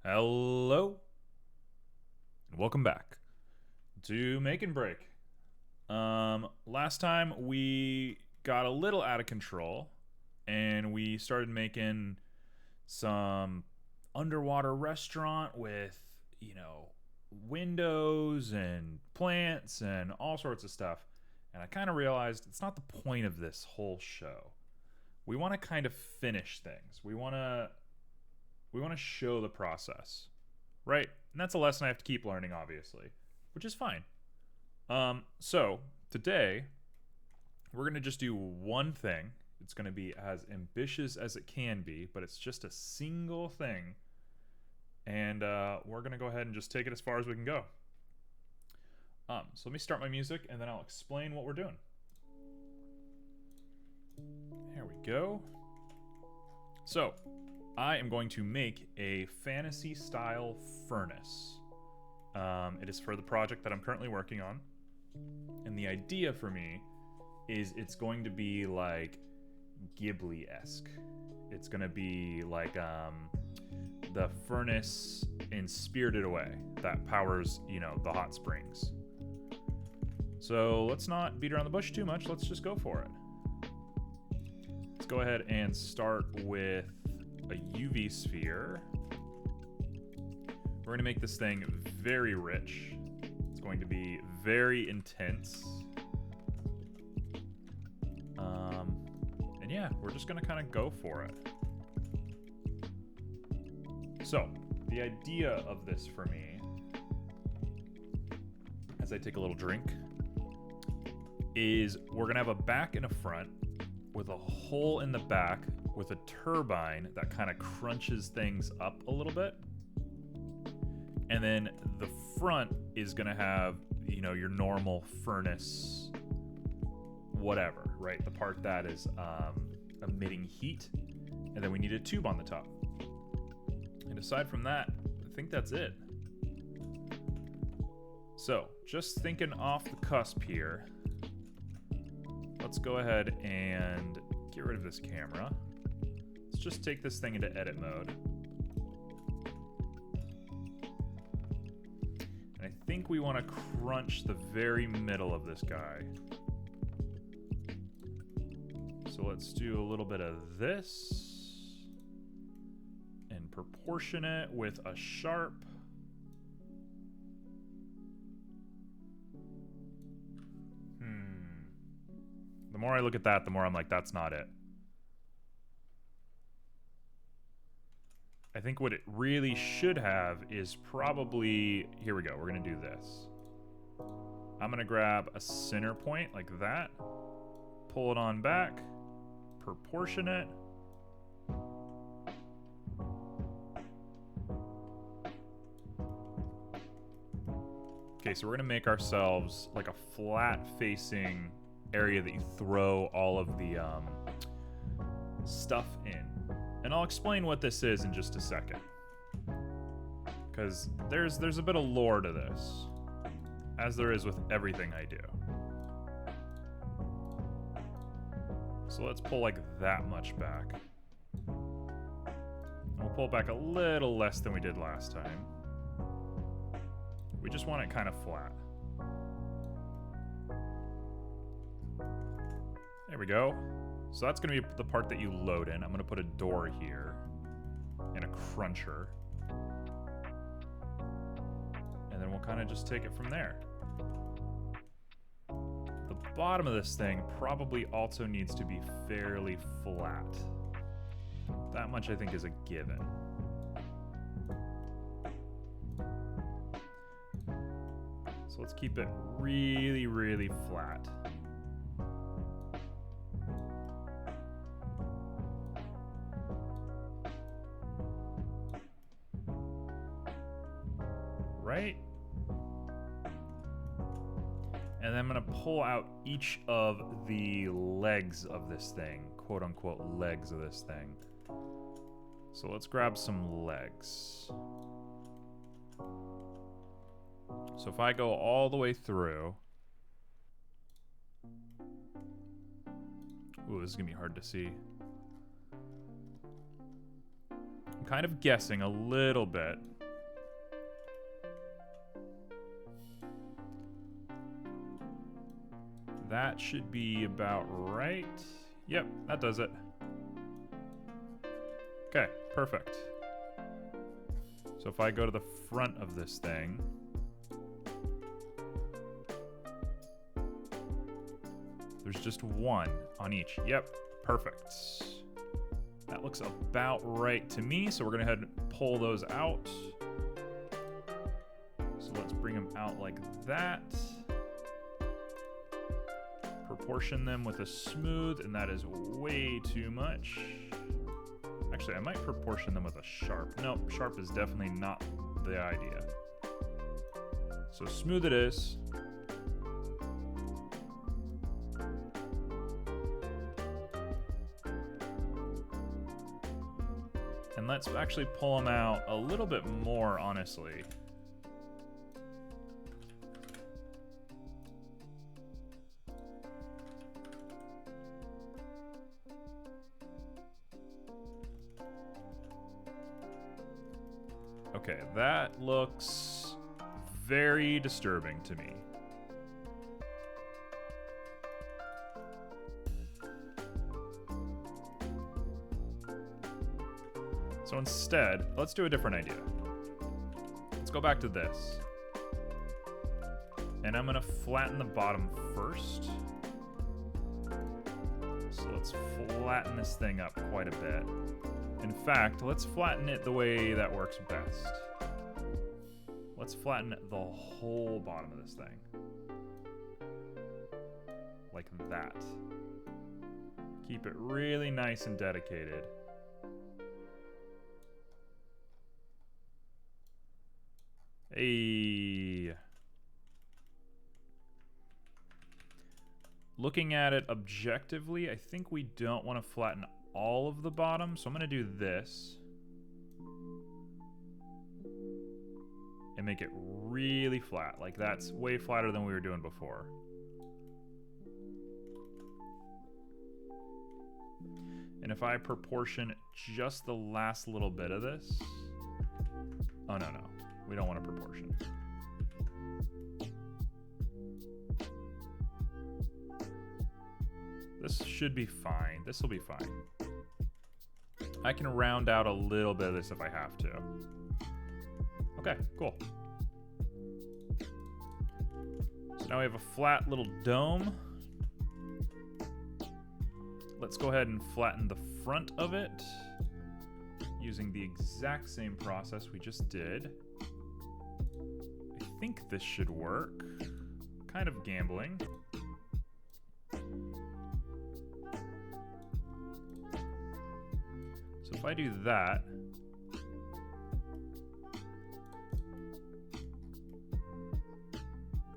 Hello, and welcome back to Make and Break. Last time we got a little out of control, and we started making some underwater restaurant with, windows and plants and all sorts of stuff. And I kind of realized it's not the point of this whole show. We want to kind of finish things. We want to show the process, right? And that's a lesson I have to keep learning, obviously, which is fine. So today we're gonna just do one thing. It's gonna be as ambitious as it can be, but it's just a single thing, and we're gonna go ahead and just take it as far as we can go. So let me start my music, and then I'll explain what we're doing. Here we go. So, I am going to make a fantasy style furnace. It is for the project that I'm currently working on. And the idea for me is it's going to be like Ghibli esque. It's going to be like the furnace in Spirited Away that powers, the hot springs. So let's not beat around the bush too much. Let's just go for it. Let's go ahead and start with a UV sphere. We're going to make this thing very rich. It's going to be very intense. And yeah, we're just going to kind of go for it. So, the idea of this for me, as I take a little drink, is we're going to have a back and a front with a hole in the back with a turbine that kind of crunches things up a little bit. And then the front is going to have, your normal furnace, whatever, right? The part that is emitting heat. And then we need a tube on the top. And aside from that, I think that's it. So, just thinking off the cusp here, let's go ahead and get rid of this camera. Let's just take this thing into edit mode. And I think we want to crunch the very middle of this guy. So let's do a little bit of this and proportion it with a sharp. The more I look at that, the more I'm like, that's not it. I think what it really should have is probably... Here we go, we're going to do this. I'm going to grab a center point like that. Pull it on back. Proportion it. Okay, so we're going to make ourselves like a flat-facing area that you throw all of the stuff in. And I'll explain what this is in just a second. Because there's a bit of lore to this, as there is with everything I do. So let's pull like that much back. And we'll pull back a little less than we did last time. We just want it kind of flat. There we go. So that's going to be the part that you load in. I'm going to put a door here and a cruncher. And then we'll kind of just take it from there. The bottom of this thing probably also needs to be fairly flat. That much I think is a given. So let's keep it really, really flat. Right? And then I'm going to pull out each of the legs of this thing, quote unquote legs of this thing. So let's grab some legs. So if I go all the way through... Ooh, this is going to be hard to see. I'm kind of guessing a little bit. That should be about right. Yep, that does it. Okay, perfect. So if I go to the front of this thing, there's just one on each. Yep, perfect. That looks about right to me, so we're gonna go ahead and pull those out. So let's bring them out like that. Proportion them with a smooth, and that is way too much. Actually, I might proportion them with a sharp. Nope, sharp is definitely not the idea. So smooth it is. And let's actually pull them out a little bit more, honestly. Okay, that looks very disturbing to me. So instead, let's do a different idea. Let's go back to this. And I'm gonna flatten the bottom first. So let's flatten this thing up quite a bit. In fact, let's flatten it the way that works best. Let's flatten the whole bottom of this thing. Like that. Keep it really nice and dedicated. Hey. Looking at it objectively, I think we don't want to flatten all of the bottom, so I'm going to do this. And make it really flat. Like that's way flatter than we were doing before. And if I proportion just the last little bit of this... Oh, no. We don't want to proportion. This should be fine. This will be fine. I can round out a little bit of this if I have to. Okay, cool. So now we have a flat little dome. Let's go ahead and flatten the front of it using the exact same process we just did. I think this should work. Kind of gambling. So if I do that,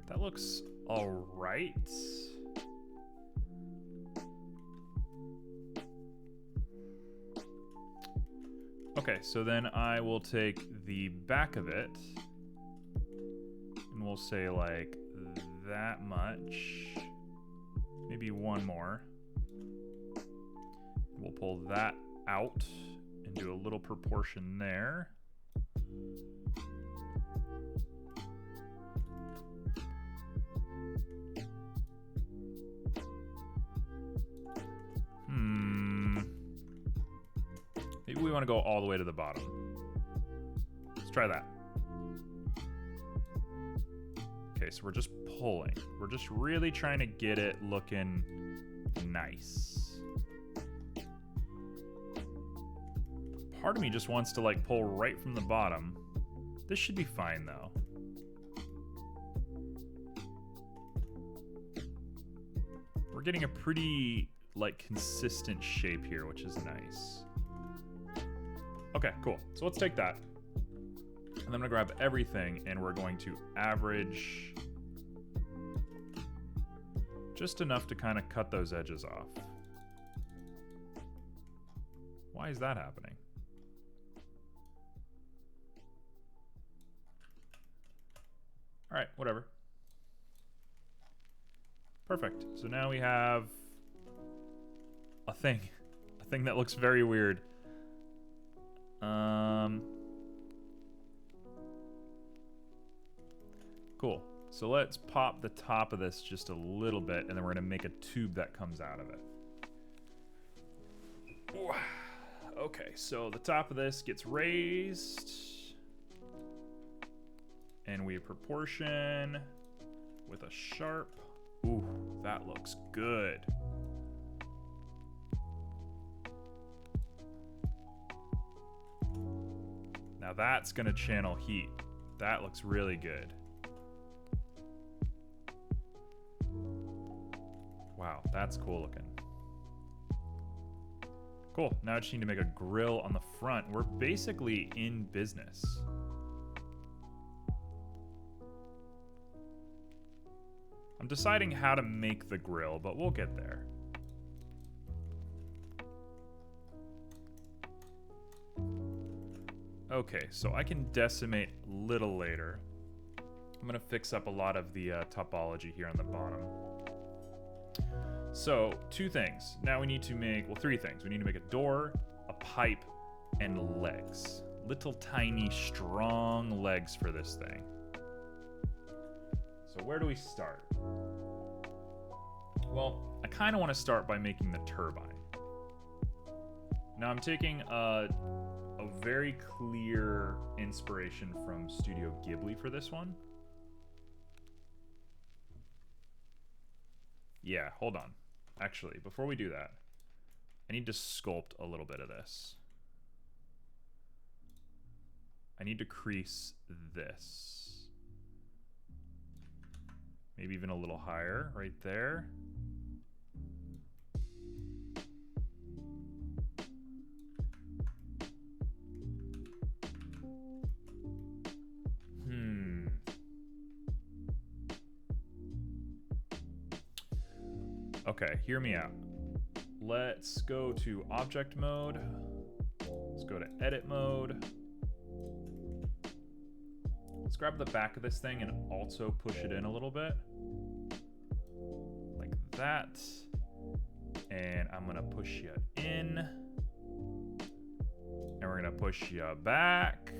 that looks all right. Okay, so then I will take the back of it and we'll say like that much, maybe one more. We'll pull that out and do a little proportion there. Maybe we want to go all the way to the bottom. Let's try that. Okay, so we're just pulling. We're just really trying to get it looking nice. Part of me just wants to like pull right from the bottom. This should be fine though. We're getting a pretty like consistent shape here, which is nice. Okay, cool. So let's take that. And then I'm gonna grab everything and we're going to average just enough to kind of cut those edges off. Why is that happening? All right, whatever. Perfect. So now we have a thing that looks very weird. Cool. So let's pop the top of this just a little bit, and then we're gonna make a tube that comes out of it. Ooh. Okay, so the top of this gets raised, and we proportion with a sharp. Ooh, that looks good. Now that's gonna channel heat. That looks really good. Wow, that's cool looking. Cool, now I just need to make a grill on the front. We're basically in business. I'm deciding how to make the grill, but we'll get there. Okay, so I can decimate a little later. I'm gonna fix up a lot of the topology here on the bottom. So, two things. Now we need to make, well, three things. We need to make a door, a pipe, and legs. Little tiny, strong legs for this thing. So where do we start? Well, I kind of want to start by making the turbine. Now I'm taking a very clear inspiration from Studio Ghibli for this one. Yeah, hold on. Actually, before we do that, I need to sculpt a little bit of this. I need to crease this. Maybe even a little higher, right there. Okay, hear me out. Let's go to object mode. Let's go to edit mode. Let's grab the back of this thing and also push it in a little bit. Like that. And I'm gonna push you in. And we're gonna push you back.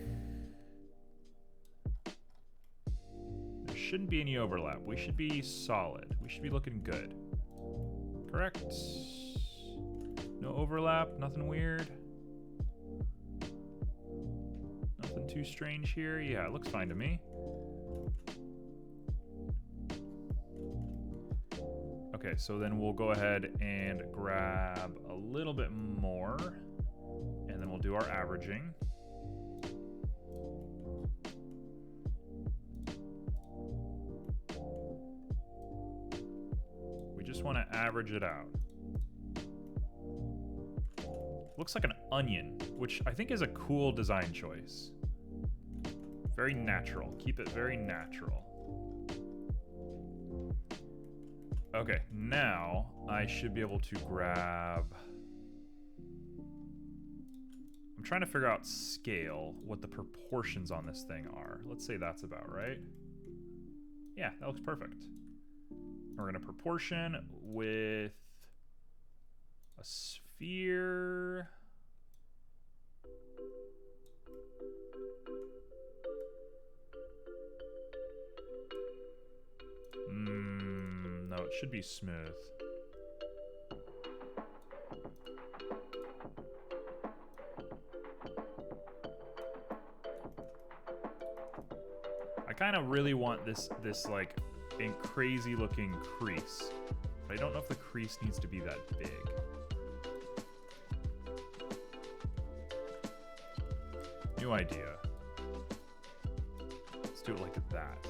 There shouldn't be any overlap. We should be solid. We should be looking good. Correct. No overlap, nothing weird. Nothing too strange here. Yeah, it looks fine to me. Okay, so then we'll go ahead and grab a little bit more, and then we'll do our averaging. Want to average it out. Looks like an onion, which I think is a cool design choice. Very natural. Keep it very natural. Okay, now I should be able to grab... I'm trying to figure out scale, what the proportions on this thing are. Let's say that's about right. Yeah, that looks perfect. We're going to proportion with a sphere. No, it should be smooth. I kind of really want this like crazy looking crease. But I don't know if the crease needs to be that big. New idea. Let's do it like that.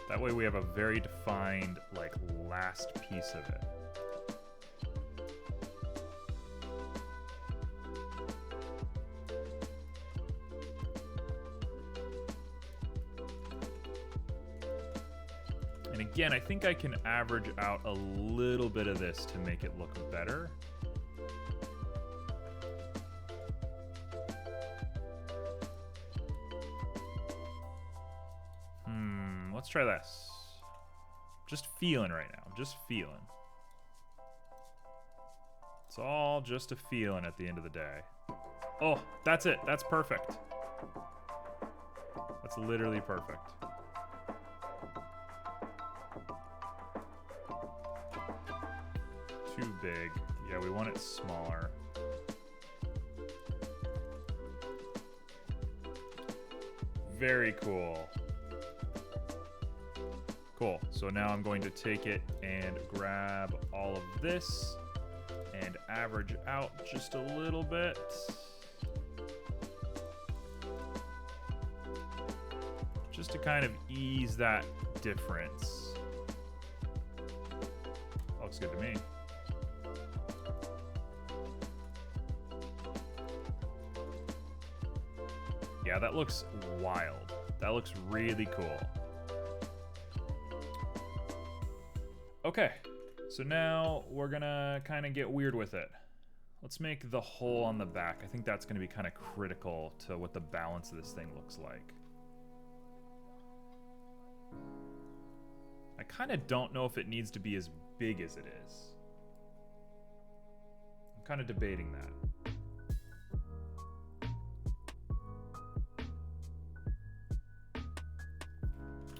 That way we have a very defined, like, last piece of it. And again, I think I can average out a little bit of this to make it look better. Let's try this. Just feeling right now, just feeling. It's all just a feeling at the end of the day. Oh, that's it, that's perfect. That's literally perfect. too big. Yeah, we want it smaller. Very cool. Cool. So now I'm going to take it and grab all of this and average out just a little bit. Just to kind of ease that difference. Looks good to me. Yeah, that looks wild. That looks really cool. Okay, so now we're gonna kind of get weird with it. Let's make the hole on the back. I think that's gonna be kind of critical to what the balance of this thing looks like. I kind of don't know if it needs to be as big as it is. I'm kind of debating that.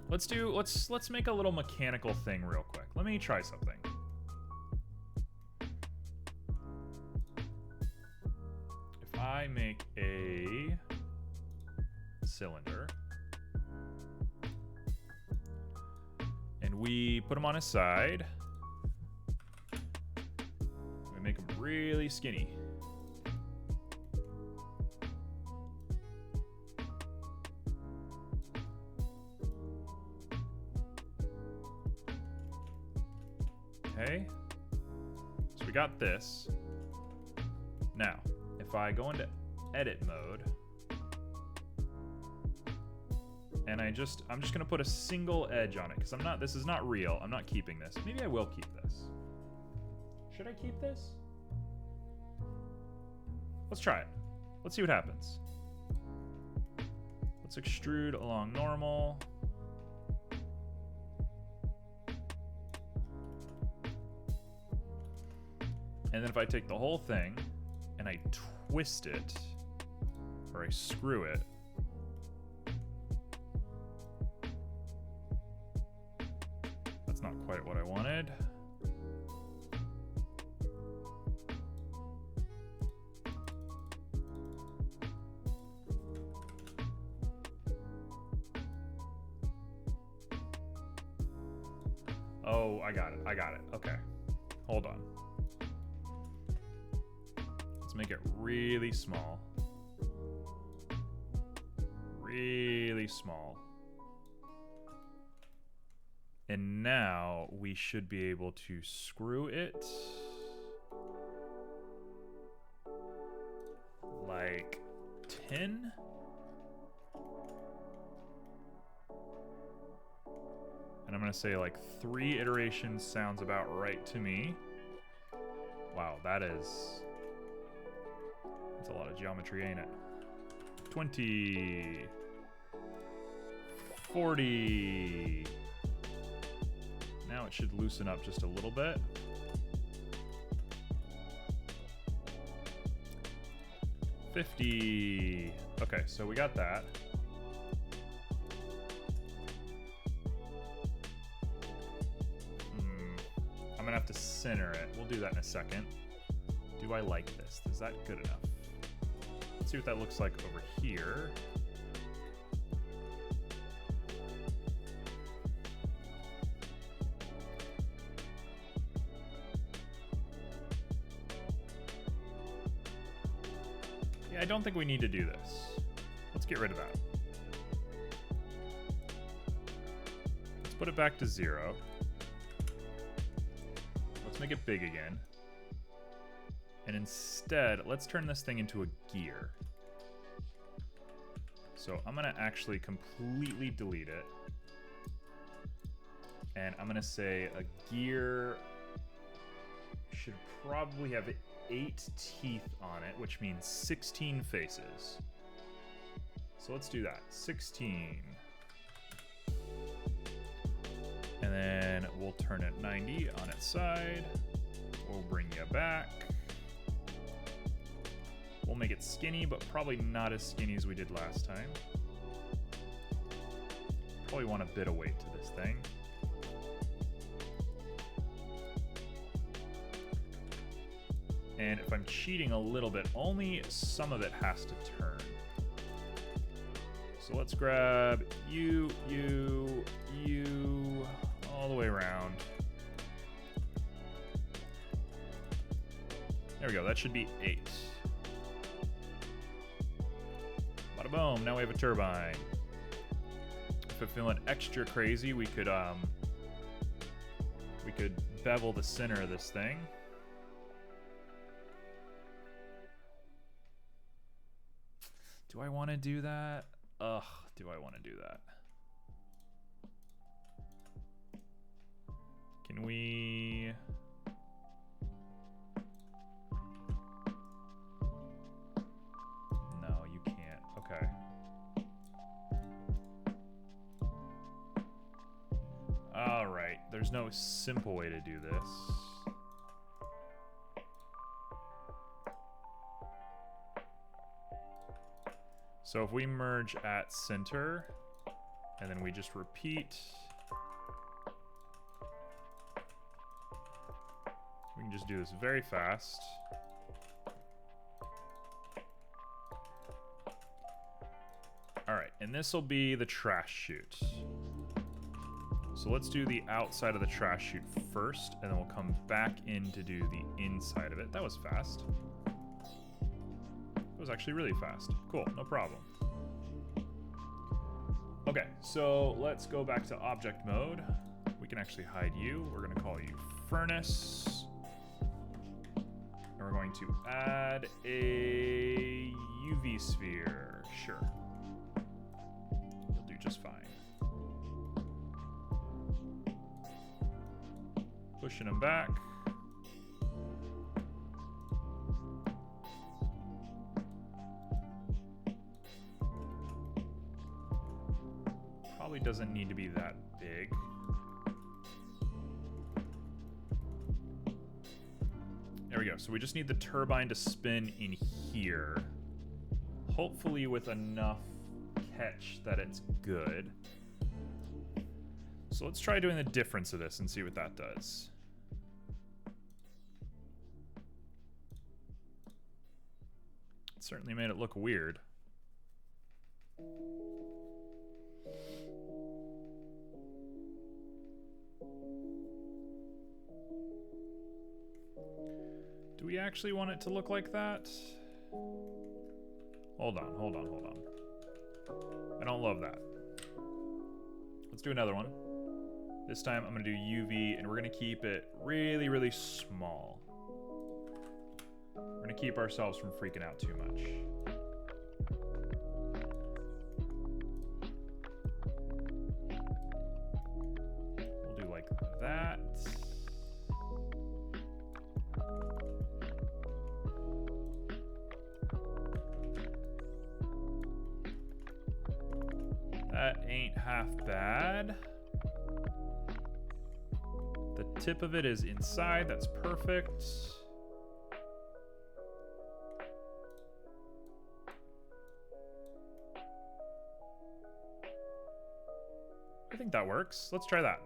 Let's make a little mechanical thing real quick. Let me try something. If I make a cylinder and we put him on his side, we make him really skinny. Okay, so we got this. Now, if I go into edit mode, and I'm just gonna put a single edge on it, because this is not real. I'm not keeping this. Maybe I will keep this. Should I keep this? Let's try it. Let's see what happens. Let's extrude along normal. And then if I take the whole thing and I twist it, or I screw it, that's not quite what I wanted. Oh, I got it. Okay, hold on. Let's make it really small. Really small. And now we should be able to screw it like 10. And I'm gonna say like 3 iterations sounds about right to me. Wow, that's a lot of geometry, ain't it? 20, 40. Now it should loosen up just a little bit. 50. Okay, so we got that. I'm gonna have to center it. We'll do that in a second. Do I like this? Is that good enough? Let's see what that looks like over here. Yeah, I don't think we need to do this. Let's get rid of that. Let's put it back to 0. Let's make it big again. And instead, let's turn this thing into a gear. So I'm gonna actually completely delete it. And I'm gonna say a gear should probably have 8 teeth on it, which means 16 faces. So let's do that, 16. And then we'll turn it 90 on its side. We'll bring you back. We'll make it skinny, but probably not as skinny as we did last time. Probably want a bit of weight to this thing. And if I'm cheating a little bit, only some of it has to turn. So let's grab you, all the way around. There we go, that should be 8. Bada boom, now we have a turbine. If I'm feeling extra crazy, we could bevel the center of this thing. Do I want to do that? Ugh, do I want to do that? Can we... No, you can't. Okay. All right, there's no simple way to do this. So if we merge at center, and then we just repeat, we can just do this very fast. All right, and this will be the trash chute. So let's do the outside of the trash chute first, and then we'll come back in to do the inside of it. That was fast. It was actually really fast. Cool, no problem. Okay, so let's go back to object mode. We can actually hide you. We're gonna call you furnace. And we're going to add a UV sphere. Sure. You'll do just fine. Pushing them back. Probably doesn't need to be that big. There we go. So we just need the turbine to spin in here. Hopefully with enough catch that it's good. So let's try doing the difference of this and see what that does. It certainly made it look weird. Do we actually want it to look like that? Hold on, hold on, hold on. I don't love that. Let's do another one. This time I'm gonna do UV and we're gonna keep it really, really small. We're gonna keep ourselves from freaking out too much. We'll do like that. That ain't half bad. The tip of it is inside, that's perfect. I think that works. Let's try that.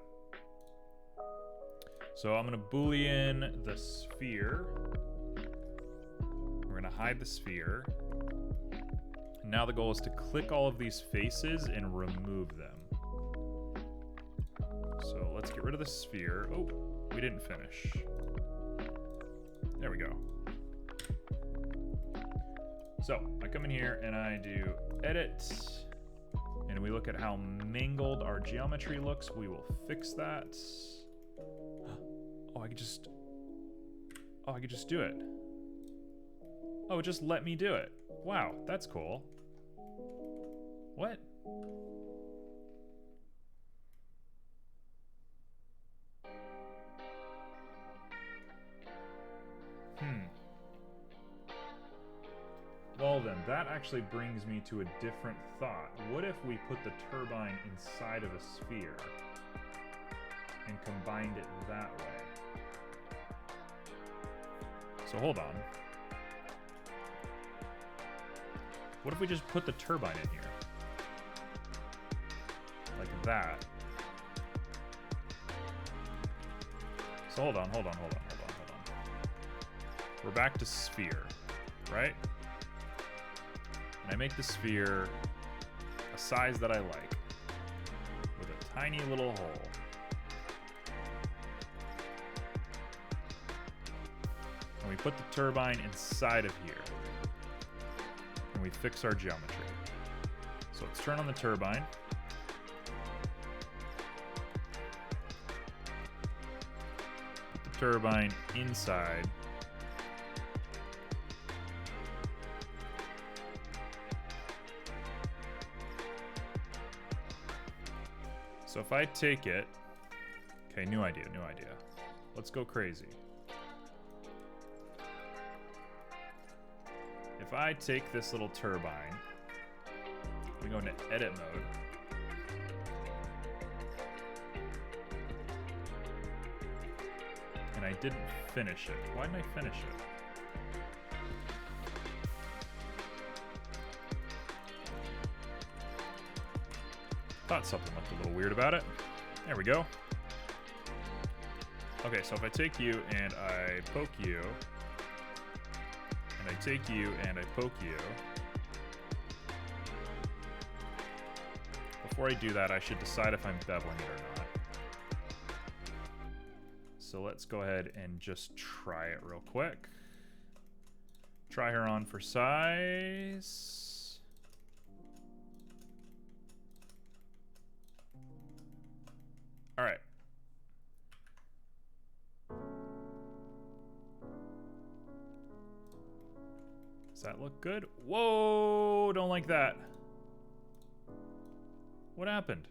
So I'm gonna Boolean the sphere. We're gonna hide the sphere. And now the goal is to click all of these faces and remove them. So let's get rid of the sphere. Oh, we didn't finish. There we go. So I come in here and I do edit. And we look at how mangled our geometry looks. We will fix that. Oh, I could just do it. Oh, it just let me do it. Wow, that's cool. What? Well then, that actually brings me to a different thought. What if we put the turbine inside of a sphere and combined it that way? So hold on. What if we just put the turbine in here? Like that. So hold on. we're back to sphere, right? And I make the sphere a size that I like, with a tiny little hole. And we put the turbine inside of here. And we fix our geometry. So let's turn on the turbine. Put the turbine inside. So if I take it, okay, new idea. Let's go crazy. If I take this little turbine, we go into edit mode. And I didn't finish it. Why didn't I finish it? Thought something looked a little weird about it. There we go. Okay, so if I take you and I poke you, and I take you and I poke you, before I do that, I should decide if I'm beveling it or not. So let's go ahead and just try it real quick. Try her on for size. All right. Does that look good? Whoa, don't like that. What happened?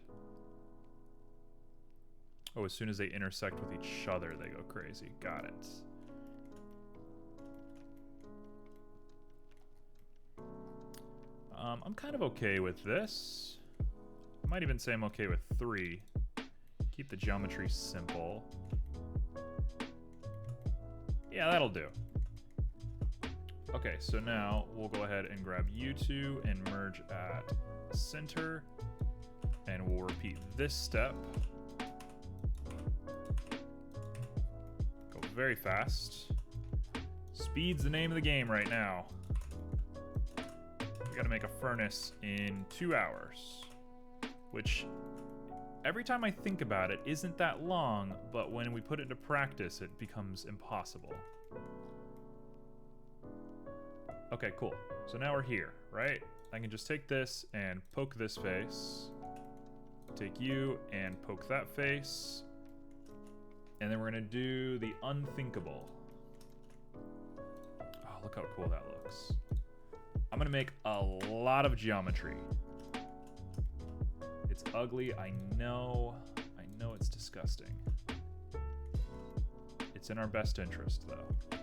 Oh, as soon as they intersect with each other, they go crazy. Got it. I'm kind of okay with this. I might even say I'm okay with 3. Keep the geometry simple. Yeah, that'll do. Okay, so now we'll go ahead and grab you two and merge at center. And we'll repeat this step. Go very fast. Speed's the name of the game right now. We gotta make a furnace in 2 hours. Which, every time I think about it, isn't that long, but when we put it into practice, it becomes impossible. Okay, cool. So now we're here, right? I can just take this and poke this face. Take you and poke that face. And then we're gonna do the unthinkable. Oh, look how cool that looks. I'm gonna make a lot of geometry. It's ugly, I know it's disgusting. It's in our best interest, though.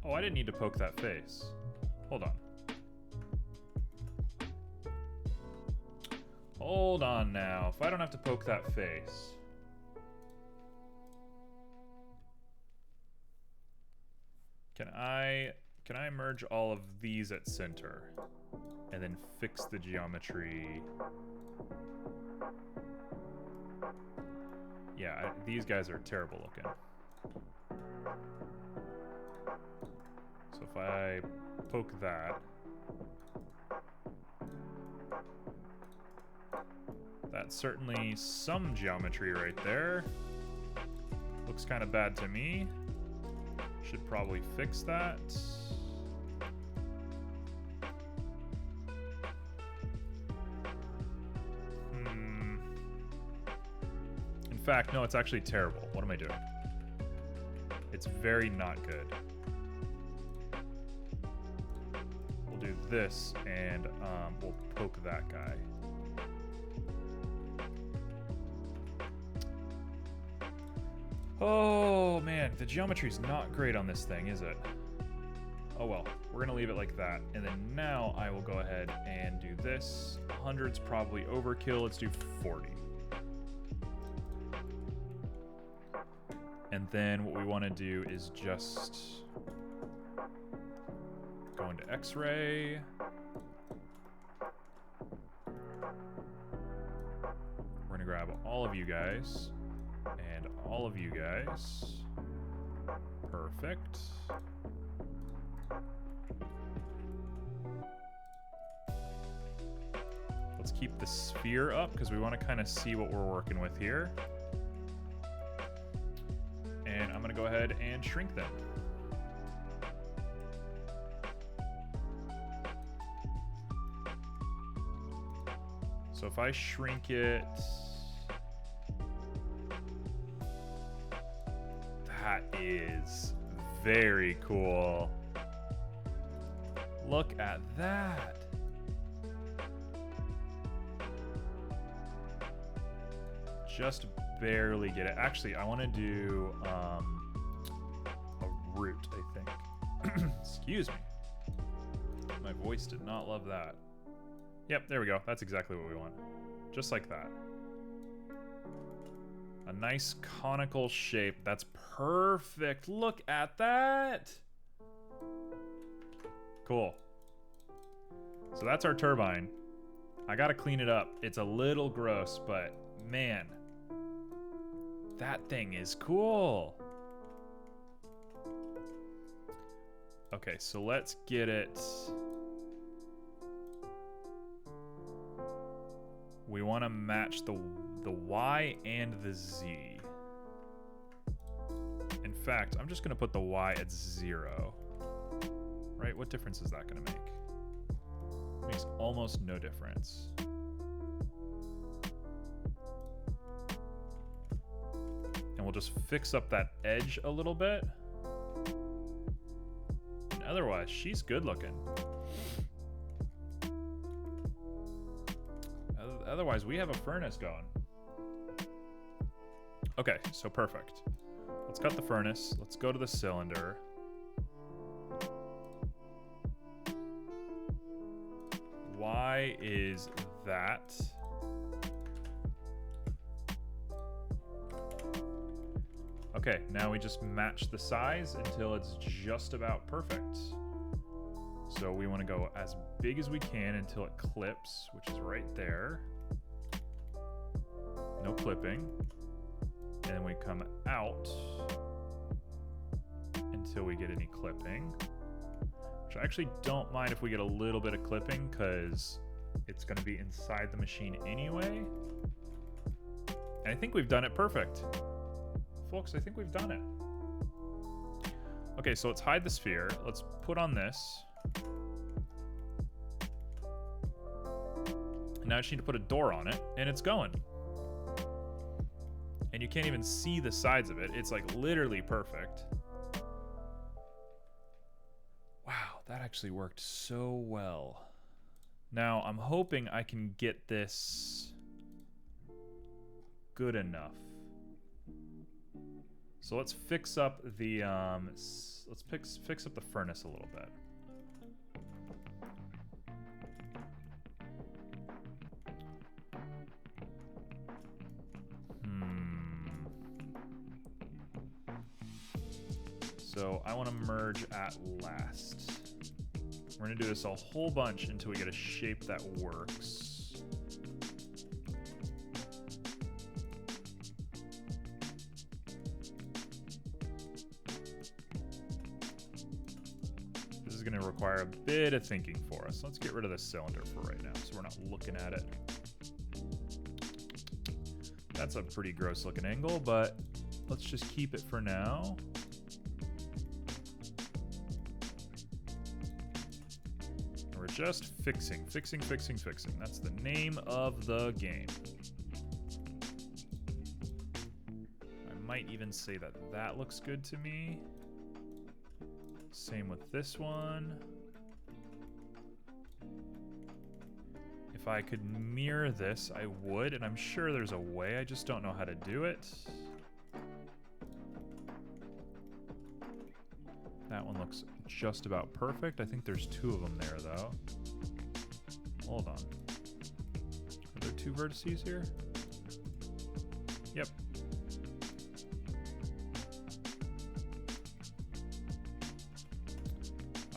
Oh, I didn't need to poke that face. Hold on. Hold on now. If I don't have to poke that face. Can I merge all of these at center and then fix the geometry? Yeah, these guys are terrible looking. So if I poke that, that's certainly some geometry right there. Looks kind of bad to me. Should probably fix that. In fact, no, it's actually terrible. What am I doing? It's very not good. We'll do this, and we'll poke that guy. Oh man, the geometry's not great on this thing, is it? Oh well, we're gonna leave it like that. And then now I will go ahead and do this. 100's probably overkill, let's do 40. And then what we wanna do is just go into X-ray. We're gonna grab all of you guys. And all of you guys. Perfect. Let's keep the sphere up because we want to kind of see what we're working with here. And I'm going to go ahead and shrink them. So if I shrink it, that is very cool. Look at that. Just barely get it. Actually, I want to do a root, I think. Excuse me. My voice did not love that. Yep, there we go. That's exactly what we want. Just like that. A nice conical shape. That's perfect. Look at that. Cool. So that's our turbine. I gotta clean it up. It's a little gross, but man, that thing is cool. Okay, so let's get it. We want to match the Y and the Z. In fact, I'm just going to put the Y at 0. Right? What difference is that going to make? Makes almost no difference. And we'll just fix up that edge a little bit. And otherwise, she's good looking. Otherwise, we have a furnace going. Okay, so perfect. Let's cut the furnace. Let's go to the cylinder. Why is that? Okay, now we just match the size until it's just about perfect. So we want to go as big as we can until it clips, which is right there. No clipping. And then we come out until we get any clipping. Which I actually don't mind if we get a little bit of clipping because it's going to be inside the machine anyway. And I think we've done it perfect. Folks, I think we've done it. Okay, so let's hide the sphere. Let's put on this. Now I just need to put a door on it, and it's going. And you can't even see the sides of it. It's like literally perfect. Wow, that actually worked so well. Now I'm hoping I can get this good enough. So let's fix up the fix up the furnace a little bit. So I want to merge at last. We're going to do this a whole bunch until we get a shape that works. This is going to require a bit of thinking for us. Let's get rid of the cylinder for right now so we're not looking at it. That's a pretty gross looking angle, but let's just keep it for now. Just fixing. That's the name of the game. I might even say that that looks good to me. Same with this one. If I could mirror this, I would, and I'm sure there's a way. I just don't know how to do it. That one looks just about perfect. I think there's two of them there, though. Hold on. Are there two vertices here? Yep.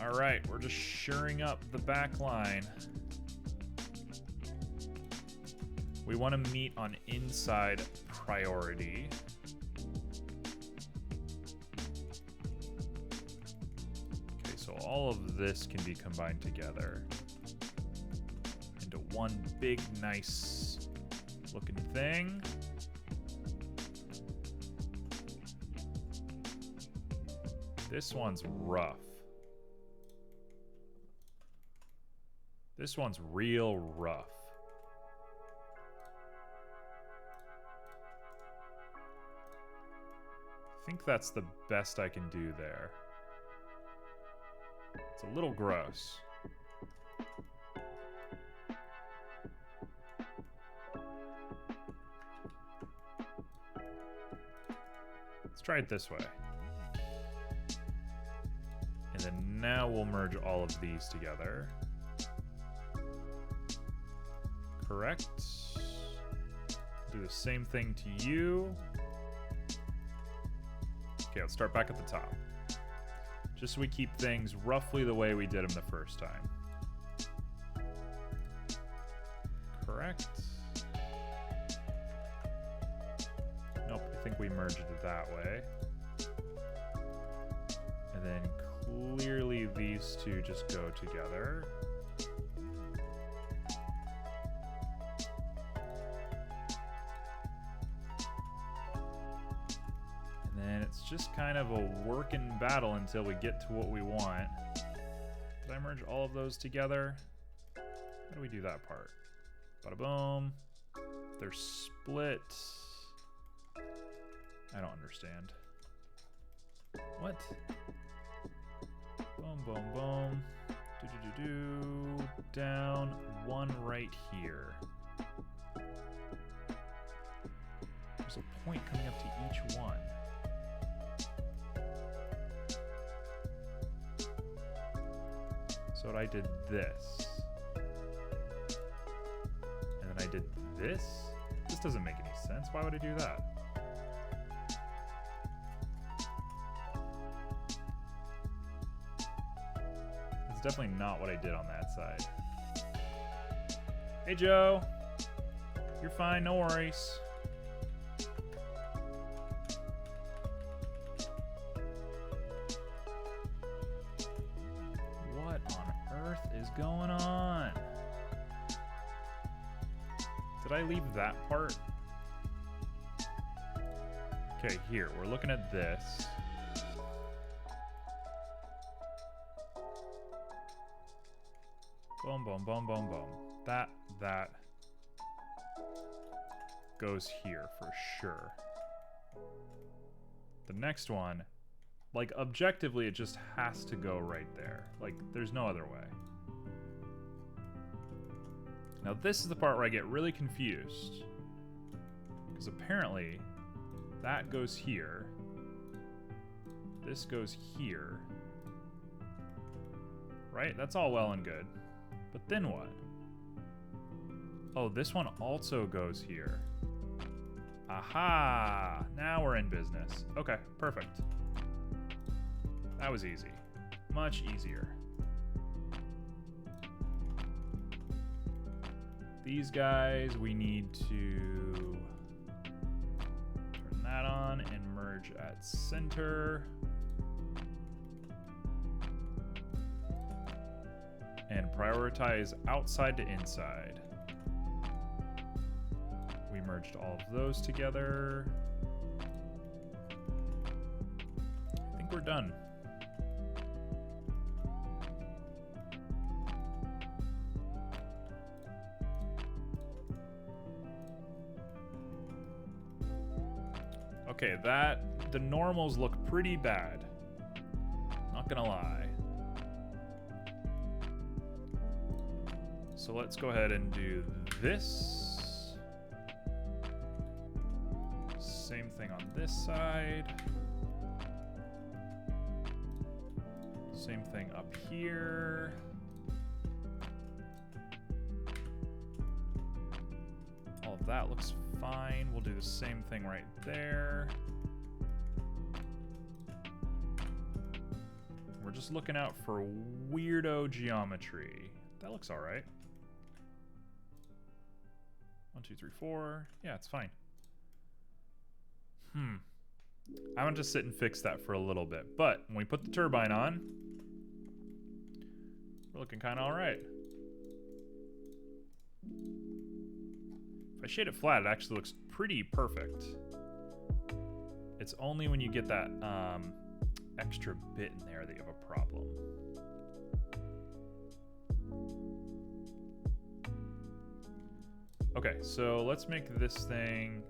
All right, we're just shoring up the back line. We want to meet on inside priority. all of this can be combined together into one big, nice looking thing. This one's rough. This one's real rough. I think that's the best I can do there. It's a little gross. Let's try it this way. And then now we'll merge all of these together. Correct. Do the same thing to you. Okay, let's start back at the top. Just so we keep things roughly the way we did them the first time. Correct. Nope, I think we merged it that way. And then clearly these two just go together. Just kind of a working battle until we get to what we want. Did I merge all of those together? How do we do that part? Bada boom. They're split. I don't understand. What? Boom, boom, boom. Do. Down. One right here. There's a point coming up to each one. So I did this. And then I did this? This doesn't make any sense. Why would I do that? It's definitely not what I did on that side. Hey, Joe. You're fine, no worries. Going on? Did I leave that part? Okay, here, we're looking at this. Boom, boom, boom, boom, boom. That goes here for sure. The next one, like objectively, it just has to go right there. Like, there's no other way. Now this is the part where I get really confused. Because apparently, that goes here. This goes here. Right? That's all well and good. But then what? Oh, this one also goes here. Aha! Now we're in business. Okay, perfect. That was easy. Much easier. These guys, we need to turn that on and merge at center. And prioritize outside to inside. We merged all of those together. I think we're done. Okay, the normals look pretty bad. Not gonna lie. So let's go ahead and do this. Same thing on this side. Same thing up here. All of that looks fine. We'll do the same thing right there. We're just looking out for weirdo geometry. That looks all right. 1, 2, 3, 4. Yeah, it's fine. I want to sit and fix that for a little bit. But when we put the turbine on, We're looking kind of all right. If I shade it flat, it actually looks pretty perfect. It's only when you get that extra bit in there that you have a problem. Okay, so let's make this thing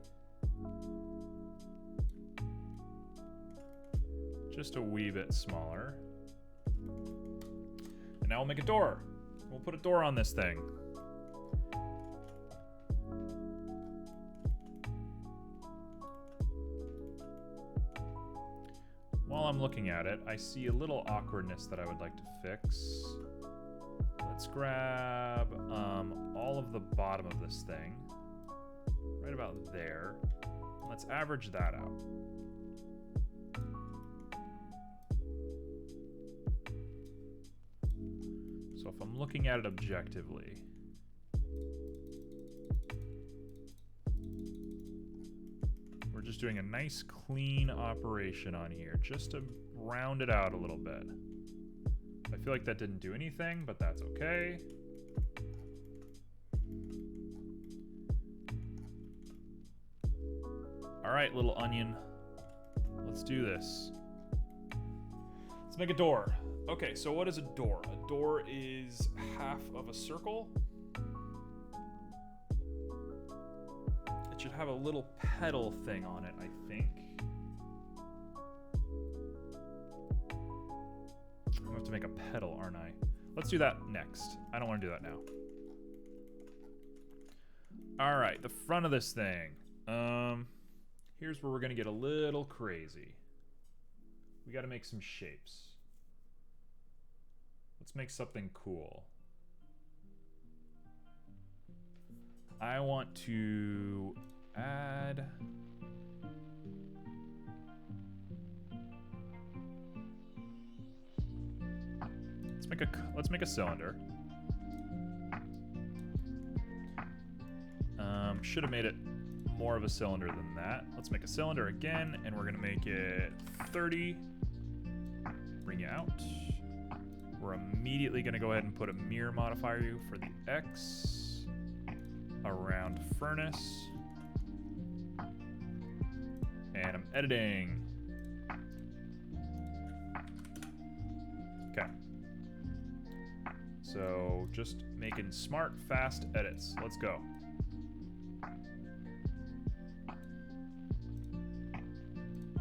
just a wee bit smaller. And now we'll make a door. We'll put a door on this thing. While I'm looking at it, I see a little awkwardness that I would like to fix. Let's grab all of the bottom of this thing, right about there. Let's average that out. So if I'm looking at it objectively, we're just doing a nice clean operation on here, just to round it out a little bit. I feel like that didn't do anything, but that's okay. All right, little onion. Let's do this. Let's make a door. Okay, so what is a door? A door is half of a circle. It should have a little pedal thing on it, I think. I'm gonna have to make a pedal, aren't I? Let's do that next. I don't want to do that now. All right, the front of this thing. Here's where we're gonna get a little crazy. We gotta make some shapes. Let's make something cool. I want to add... Let's make a cylinder. Should have made it more of a cylinder than that. Let's make a cylinder again, and we're gonna make it 30. Bring you out. We're immediately gonna go ahead and put a mirror modifier for the X around furnace. And I'm editing. Okay. So just making smart, fast edits. Let's go.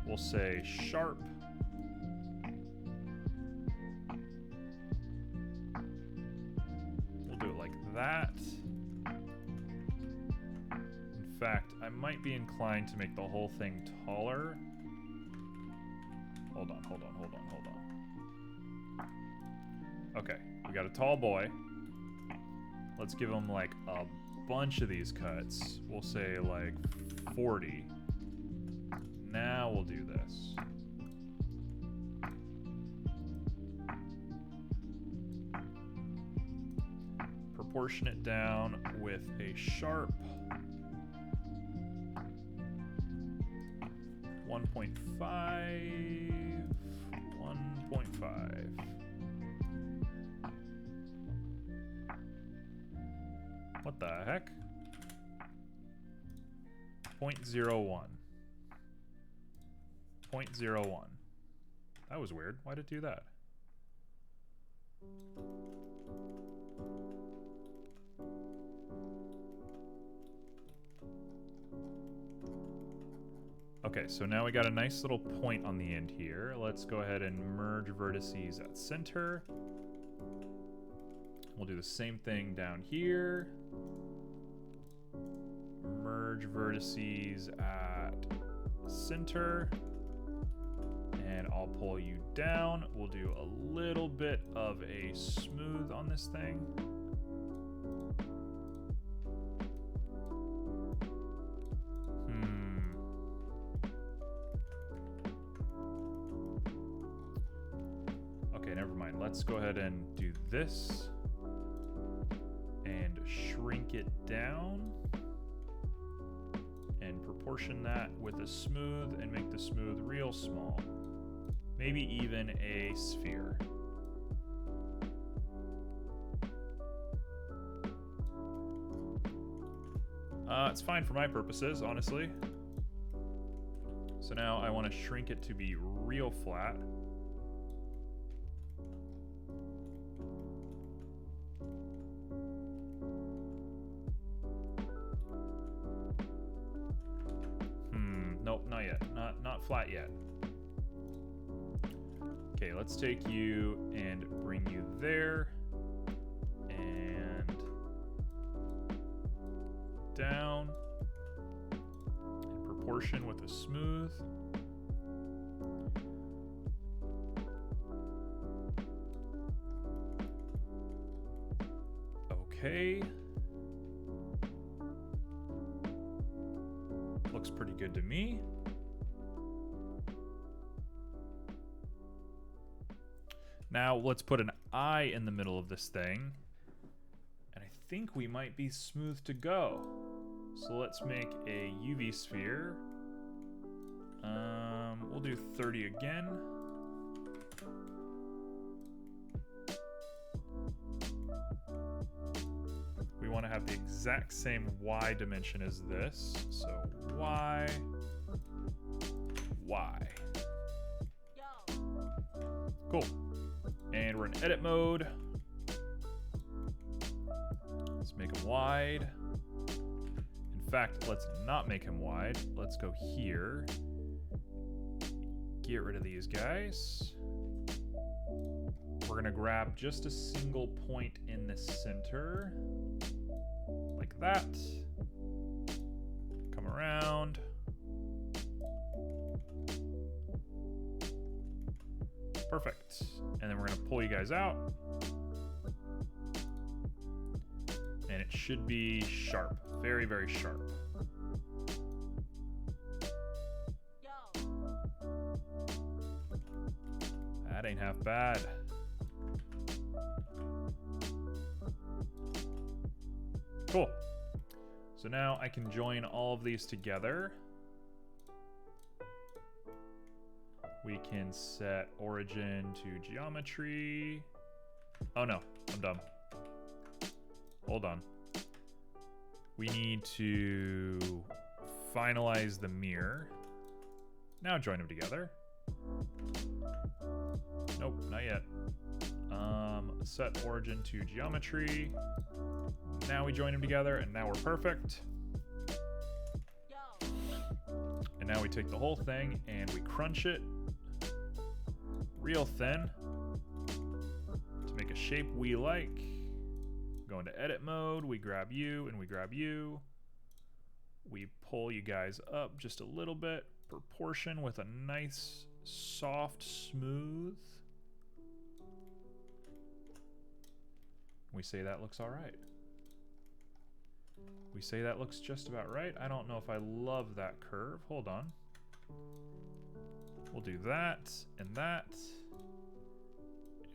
We'll say sharp. We'll do it like that. In fact, I might be inclined to make the whole thing taller. Hold on. Okay, we got a tall boy. Let's give him like a bunch of these cuts. We'll say like 40. Now we'll do this. Proportion it down with a sharp 1.5. What the heck? 0.01. 0.01. That was weird. Why did it do that? Okay, so now we got a nice little point on the end here. Let's go ahead and merge vertices at center. We'll do the same thing down here. Merge vertices at center. And I'll pull you down. We'll do a little bit of a smooth on this thing. Okay, never mind. Let's go ahead and do this. And shrink it down. And proportion that with a smooth and make the smooth real small. Maybe even a sphere. It's fine for my purposes, honestly. So now I want to shrink it to be real flat. Nope, not yet. Not flat yet. Okay, let's take you and bring you there. And down. In proportion with a smooth. Okay. Looks pretty good to me. Now let's put an eye in the middle of this thing. And I think we might be smooth to go. So let's make a UV sphere. We'll do 30 again. We want to have the exact same Y dimension as this. So Y, Y. Cool. And we're in edit mode. Let's make him wide. In fact, let's not make him wide. Let's go here. Get rid of these guys. We're gonna grab just a single point in the center. Like that. Come around. Perfect. And then we're gonna pull you guys out. And it should be sharp. Very, very sharp. That ain't half bad. Cool. So now I can join all of these together. We can set origin to geometry. Oh no, I'm dumb. Hold on. We need to finalize the mirror. Now join them together. Nope, not yet. Set origin to geometry. Now we join them together, and now we're perfect. And now we take the whole thing and we crunch it real thin to make a shape we like. Go into edit mode, we grab you and we grab you. We pull you guys up just a little bit, proportion with a nice, soft, smooth. We say that looks all right. We say that looks just about right. I don't know if I love that curve. Hold on. We'll do that and that.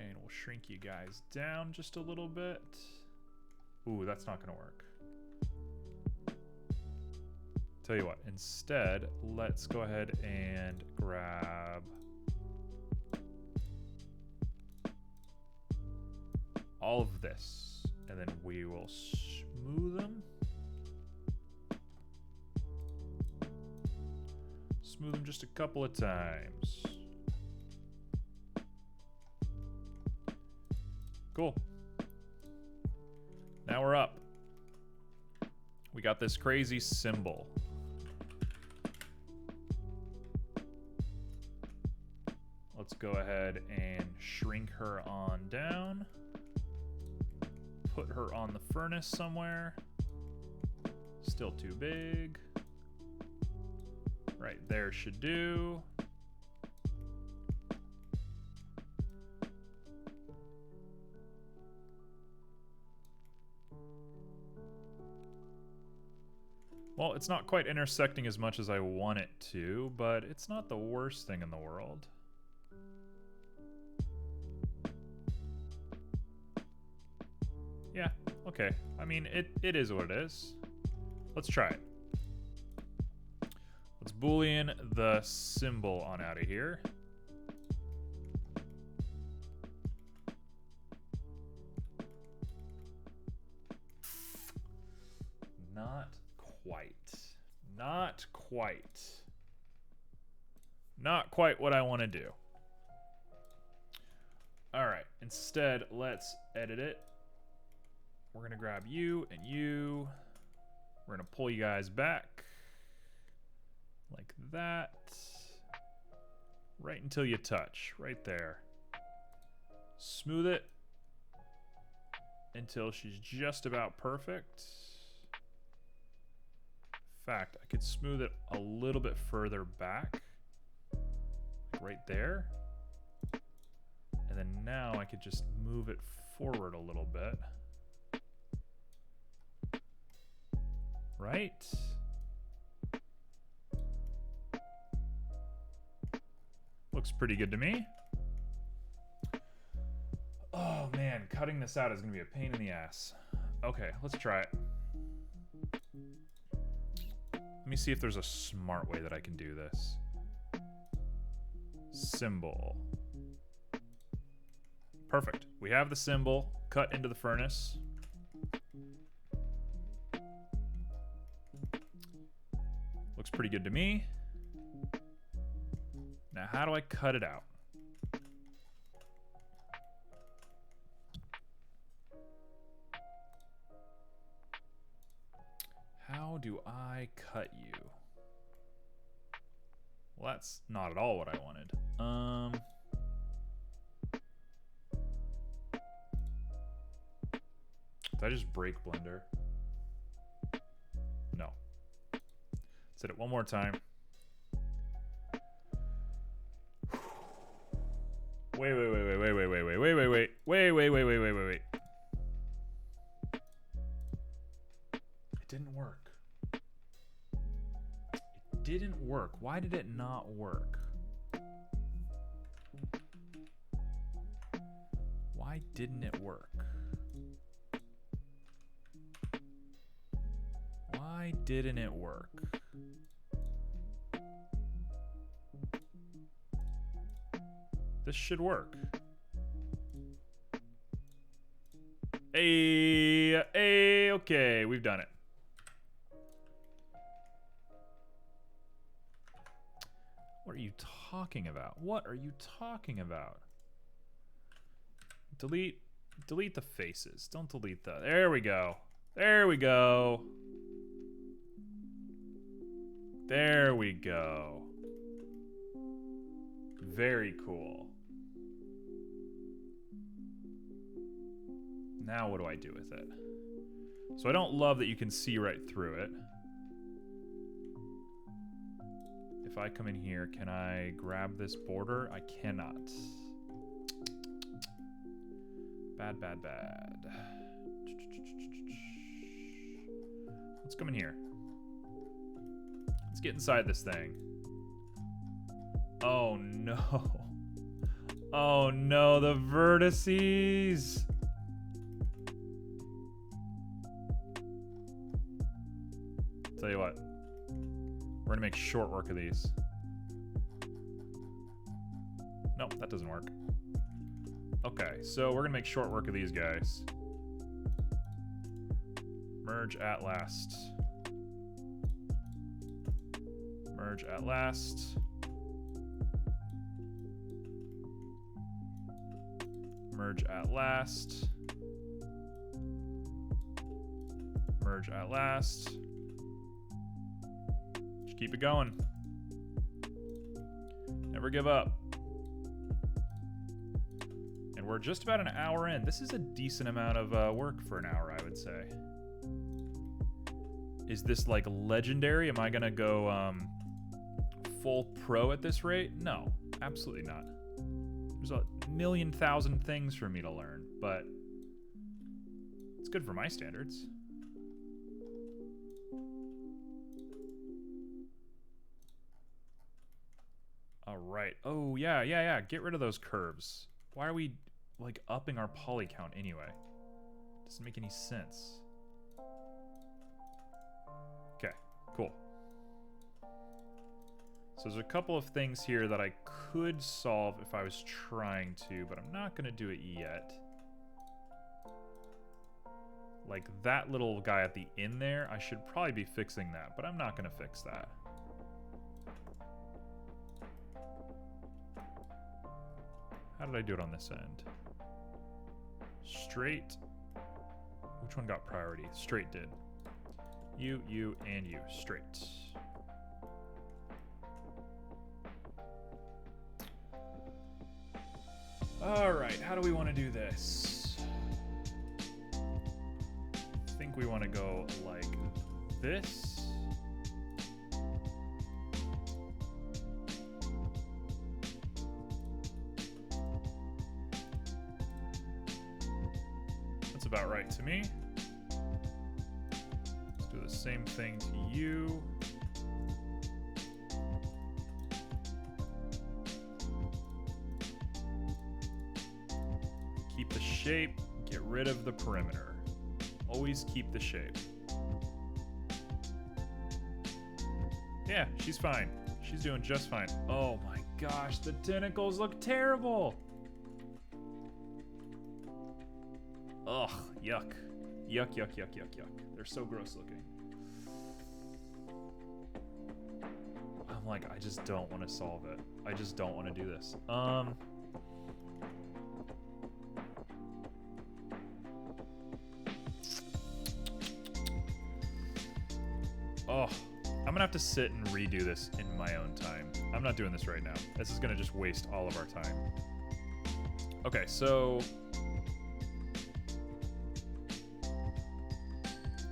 And we'll shrink you guys down just a little bit. Ooh, that's not gonna work. Tell you what, instead, let's go ahead and grab all of this, and then we will smooth them. Smooth them just a couple of times. Cool. Now we're up. We got this crazy symbol. Let's go ahead and shrink her on down. Put her on the furnace somewhere. Still too big. Right there should do. Well, it's not quite intersecting as much as I want it to, but it's not the worst thing in the world. Yeah, okay. I mean, it is what it is. Let's try it. Let's Boolean the symbol on out of here. Not quite. Not quite. Not quite what I want to do. All right, instead, let's edit it. We're going to grab you and you. We're going to pull you guys back. Like that. Right until you touch. Right there. Smooth it until she's just about perfect. In fact, I could smooth it a little bit further back. Like right there. And then now I could just move it forward a little bit. Right? Looks pretty good to me. Oh man, cutting this out is gonna be a pain in the ass. Okay, let's try it. Let me see if there's a smart way that I can do this. Symbol. Perfect. We have the symbol cut into the furnace. Looks pretty good to me. Now, how do I cut it out? How do I cut you? Well, that's not at all what I wanted. Did I just break Blender? No. Let's hit it one more time. Wait. It didn't work. It didn't work. Why did it not work? Why didn't it work? Why didn't it work? This should work. Okay, we've done it. What are you talking about? What are you talking about? Delete the faces. Don't delete the. There we go. There we go. There we go. Very cool. Now what do I do with it? So I don't love that you can see right through it. If I come in here, can I grab this border? I cannot. Bad. Let's come in here. Let's get inside this thing. Oh no. Oh no, the vertices. Tell you what. We're gonna make short work of these. Nope, that doesn't work. Okay, so we're gonna make short work of these guys. Merge at last. Merge at last. Merge at last. Merge at last. Just keep it going. Never give up. And we're just about an hour in. This is a decent amount of work for an hour, I would say. Is this like legendary? Am I gonna go full pro at this rate? No, absolutely not. There's a million thousand things for me to learn, but it's good for my standards. All right. Oh, yeah. Get rid of those curves. Why are we, like, upping our poly count anyway? Doesn't make any sense. Okay, cool. So there's a couple of things here that I could solve if I was trying to, but I'm not going to do it yet. Like that little guy at the end there, I should probably be fixing that, but I'm not going to fix that. How did I do it on this end? Straight. Which one got priority? Straight did. You, and you. Straight. All right, how do we want to do this? I think we want to go like this. That's about right to me. Let's do the same thing to you. Keep the shape, get rid of the perimeter. Always keep the shape. Yeah, she's fine. She's doing just fine. Oh my gosh, the tentacles look terrible. Ugh, yuck. Yuck, yuck, yuck, yuck, yuck. They're so gross looking. I'm like, I just don't want to solve it. I just don't want to do this. Oh, I'm gonna have to sit and redo this in my own time. I'm not doing this right now. This is gonna just waste all of our time. Okay, so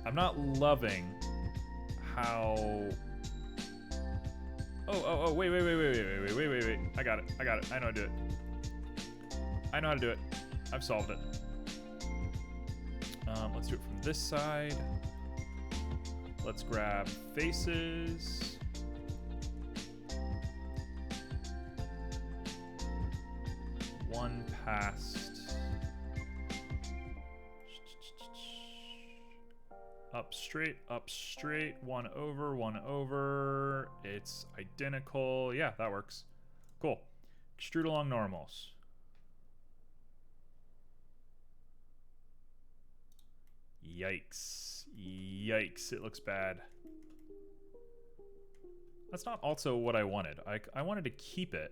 I'm not loving how. Oh, wait. I got it. I know how to do it. I know how to do it. I've solved it. Let's do it from this side. Let's grab faces. One past. Up straight, one over. It's identical. Yeah, that works. Cool. Extrude along normals. Yikes. Yikes, it looks bad. That's not also what I wanted. I wanted to keep it.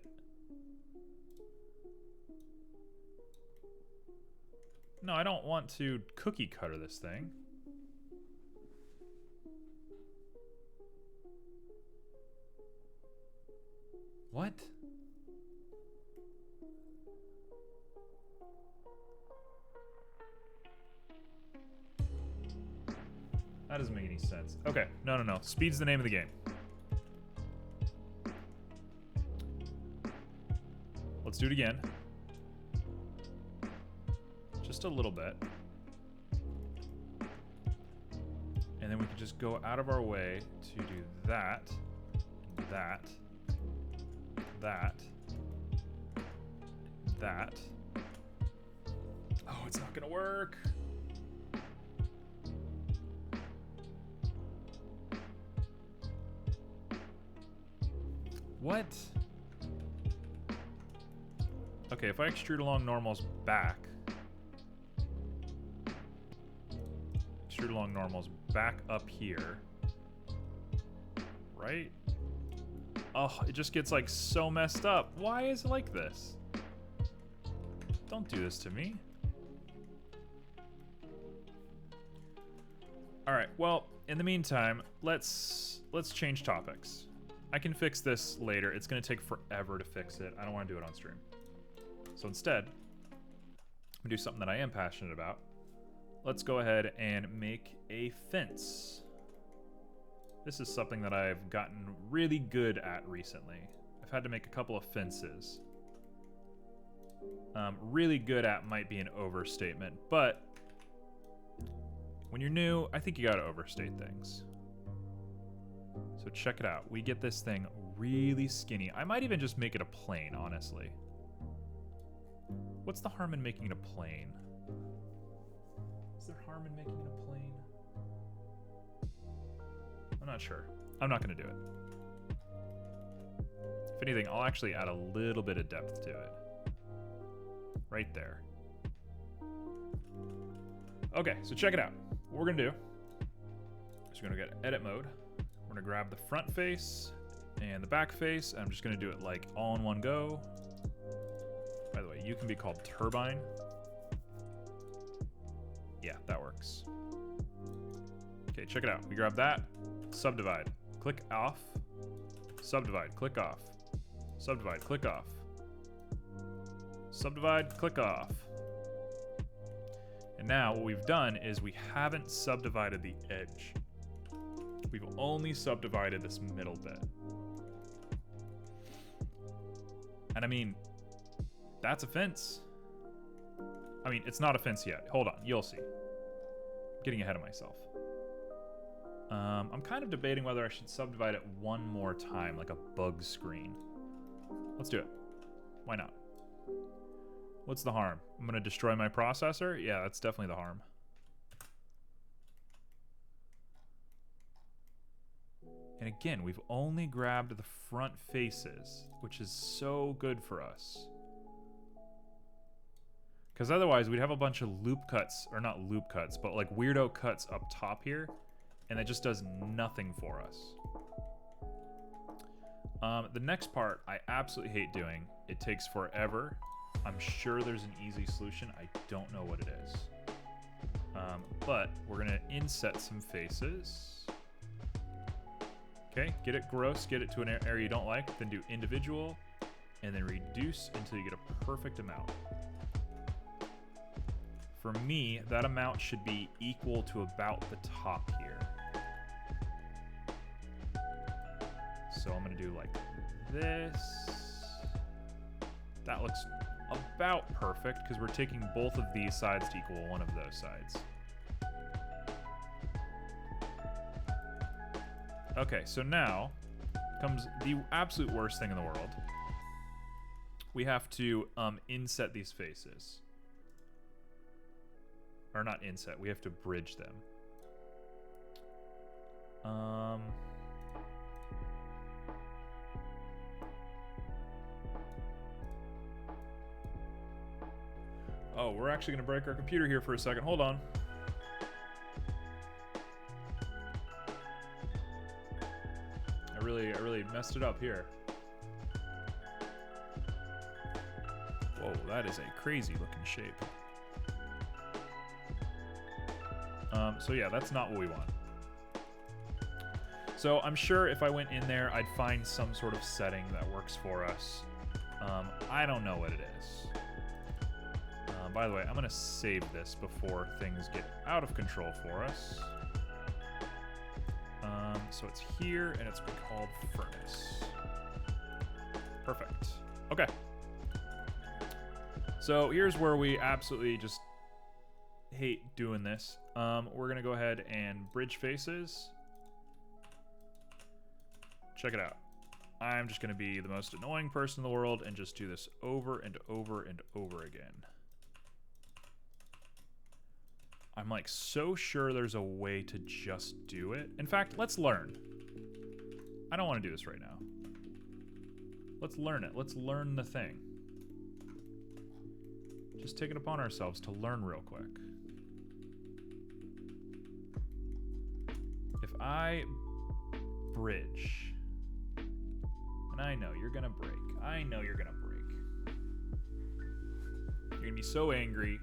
No, I don't want to cookie cutter this thing. What? That doesn't make any sense. Okay, no. Speed's the name of the game. Let's do it again. Just a little bit. And then we can just go out of our way to do that, that. Oh, it's not gonna work. What? Okay, if I extrude along normals back. Extrude along normals back up here. Right? Oh, it just gets like so messed up. Why is it like this? Don't do this to me. All right, well, in the meantime, let's change topics. I can fix this later. It's gonna take forever to fix it. I don't wanna do it on stream. So instead, I'm gonna do something that I am passionate about. Let's go ahead and make a fence. This is something that I've gotten really good at recently. I've had to make a couple of fences. Really good at might be an overstatement, but when you're new, I think you gotta overstate things. So check it out. We get this thing really skinny. I might even just make it a plane, honestly. What's the harm in making it a plane? Is there harm in making it a plane? I'm not sure. I'm not going to do it. If anything, I'll actually add a little bit of depth to it. Right there. Okay, so check it out. what we're gonna do is we're gonna get edit mode. We're gonna grab the front face and the back face. And I'm just gonna do it like all in one go. By the way, you can be called Turbine. Yeah, that works. Okay, check it out. We grab that, subdivide, click off, subdivide, click off, subdivide, click off, subdivide, click off. And now what we've done is we haven't subdivided the edge. We've only subdivided this middle bit. And I mean, that's a fence. I mean, it's not a fence yet. Hold on, you'll see. I'm getting ahead of myself. I'm kind of debating whether I should subdivide it one more time, like a bug screen. Let's do it. Why not? What's the harm? I'm gonna destroy my processor? Yeah, that's definitely the harm. And again, we've only grabbed the front faces, which is so good for us. Because otherwise we'd have a bunch of loop cuts, or not loop cuts, but like weirdo cuts up top here, and that just does nothing for us. The next part I absolutely hate doing. It takes forever. I'm sure there's an easy solution. I don't know what it is. But we're gonna inset some faces. Okay, get it gross, get it to an area you don't like, then do individual, and then reduce until you get a perfect amount. For me, that amount should be equal to about the top here. So I'm gonna do like this. That looks about perfect because we're taking both of these sides to equal one of those sides. Okay, so now comes the absolute worst thing in the world. We have to inset these faces. Or not inset, we have to bridge them. Oh, we're actually gonna break our computer here for a second. Hold on. I really messed it up here. Whoa, that is a crazy looking shape. So yeah, that's not what we want. So I'm sure if I went in there, I'd find some sort of setting that works for us. I don't know what it is. By the way, I'm gonna save this before things get out of control for us. So it's here, and it's been called Furnace. Perfect. Okay. So here's where we absolutely just hate doing this. We're gonna go ahead and bridge faces. Check it out. I'm just gonna be the most annoying person in the world and just do this over and over and over again. I'm like so sure there's a way to just do it. In fact, let's learn. I don't want to do this right now. Let's learn it. Let's learn the thing. Just take it upon ourselves to learn real quick. If I bridge, and I know you're gonna break. I know you're gonna break. You're gonna be so angry.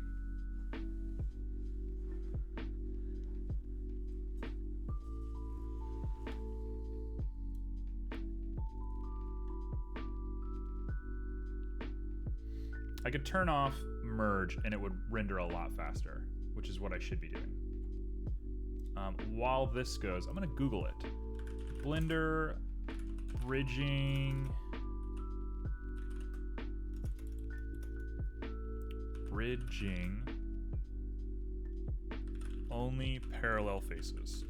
I could turn off merge and it would render a lot faster, which is what I should be doing. While this goes, I'm gonna Google it. Blender bridging only parallel faces.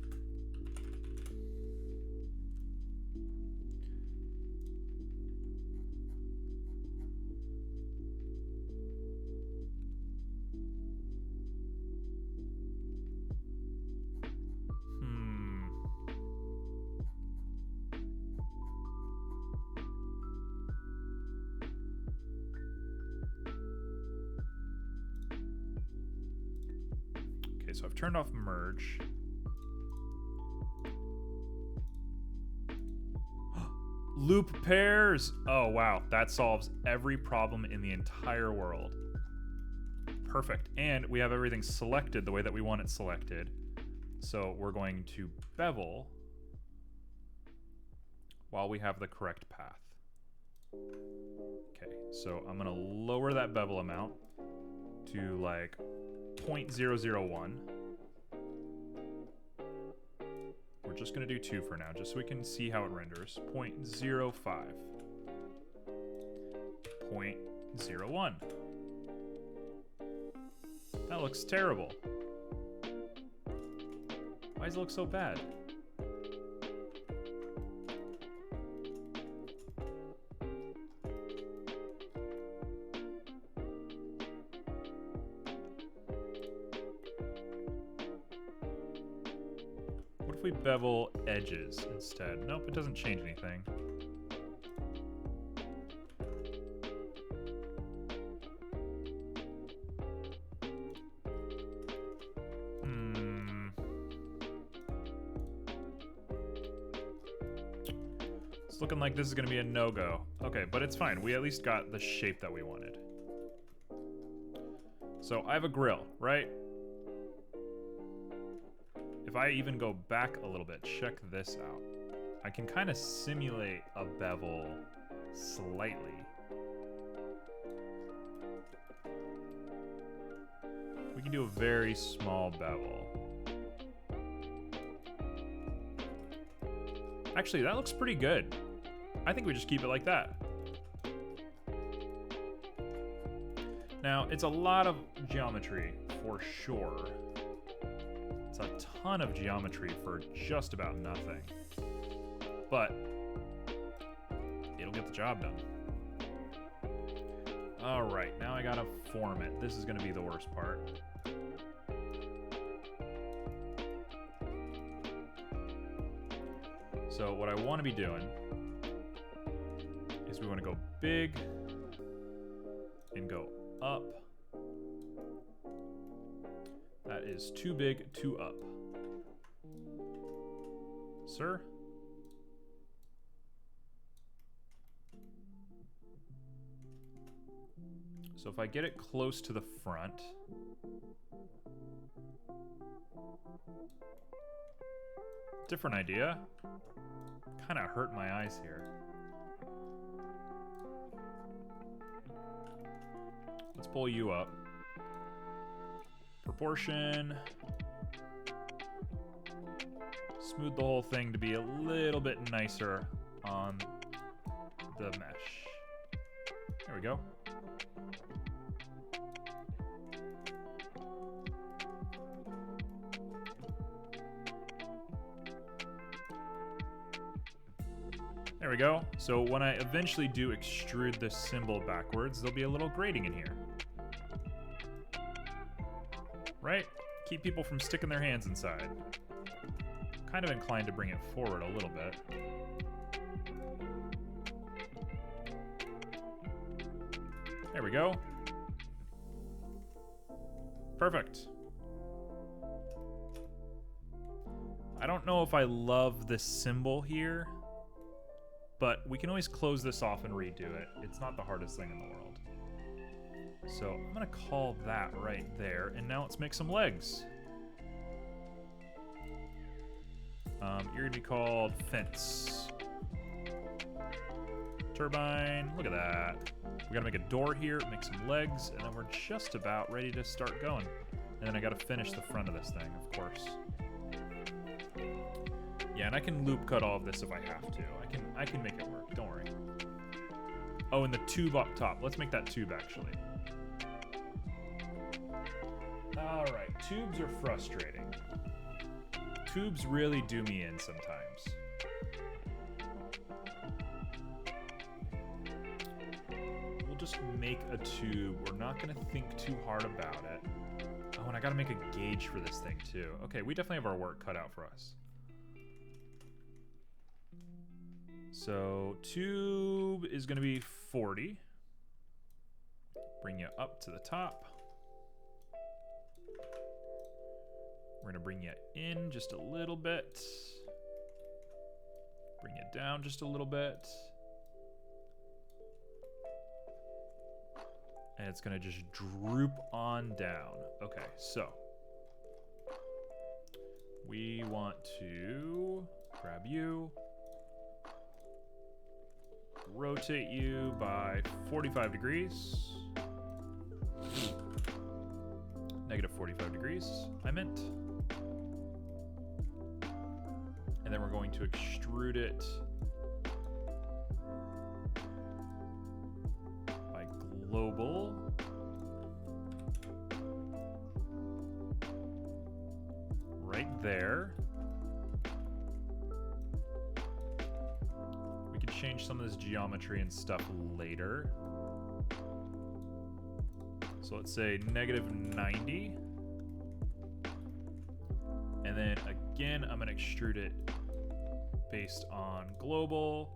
so I've turned off merge. Loop pairs! Oh, wow. That solves every problem in the entire world. Perfect. And we have everything selected the way that we want it selected. So we're going to bevel while we have the correct path. Okay, so I'm going to lower that bevel amount to like 0.001. We're just going to do 2 for now, just so we can see how it renders. 0.05. 0.01. That looks terrible. Why does it look so bad? What if we bevel edges instead? Nope, it doesn't change anything. It's looking like this is going to be a no-go. Okay, but it's fine. We at least got the shape that we wanted. So I have a grill, right? If I even go back a little bit, check this out. I can kind of simulate a bevel slightly. We can do a very small bevel. Actually, that looks pretty good. I think we just keep it like that. Now, it's a lot of geometry for sure. It's a ton of geometry for just about nothing. But it'll get the job done. All right, now I gotta form it. This is gonna be the worst part. So what I want to be doing is we want to go big and go up. That is too big, too up. Sir? So if I get it close to the front, different idea. Kind of hurt my eyes here. Let's pull you up. Proportion. Smooth the whole thing to be a little bit nicer on the mesh. There we go. There we go. So when I eventually do extrude this symbol backwards, there'll be a little grating in here. Right? Keep people from sticking their hands inside. Kind of inclined to bring it forward a little bit. There we go. Perfect. I don't know if I love this symbol here, but we can always close this off and redo it. It's not the hardest thing in the world. So I'm gonna call that right there, and now let's make some legs. You're gonna be called fence. Turbine, look at that. We gotta make a door here, make some legs, and then we're just about ready to start going. And then I gotta finish the front of this thing, of course. Yeah, and I can loop cut all of this if I have to. I can make it work, don't worry. Oh, and the tube up top. Let's make that tube, actually. Alright, tubes are frustrating. Tubes really do me in sometimes. We'll just make a tube. We're not going to think too hard about it. Oh, and I got to make a gauge for this thing, too. Okay, we definitely have our work cut out for us. So, tube is going to be 40. Bring you up to the top. We're gonna bring you in just a little bit. Bring it down just a little bit. And it's gonna just droop on down. Okay, so we want to grab you, rotate you by 45 degrees. Negative 45 degrees, I meant. And then we're going to extrude it by global. Right there. We can change some of this geometry and stuff later. So let's say negative 90. And then again, I'm going to extrude it based on global,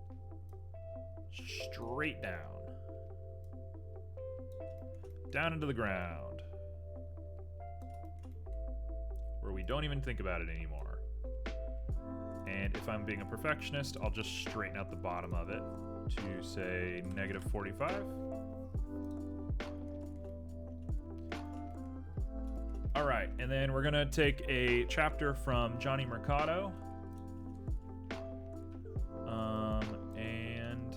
straight down. Down into the ground. Where we don't even think about it anymore. And if I'm being a perfectionist, I'll just straighten out the bottom of it to say negative 45. All right, and then we're gonna take a chapter from Johnny Mercado. And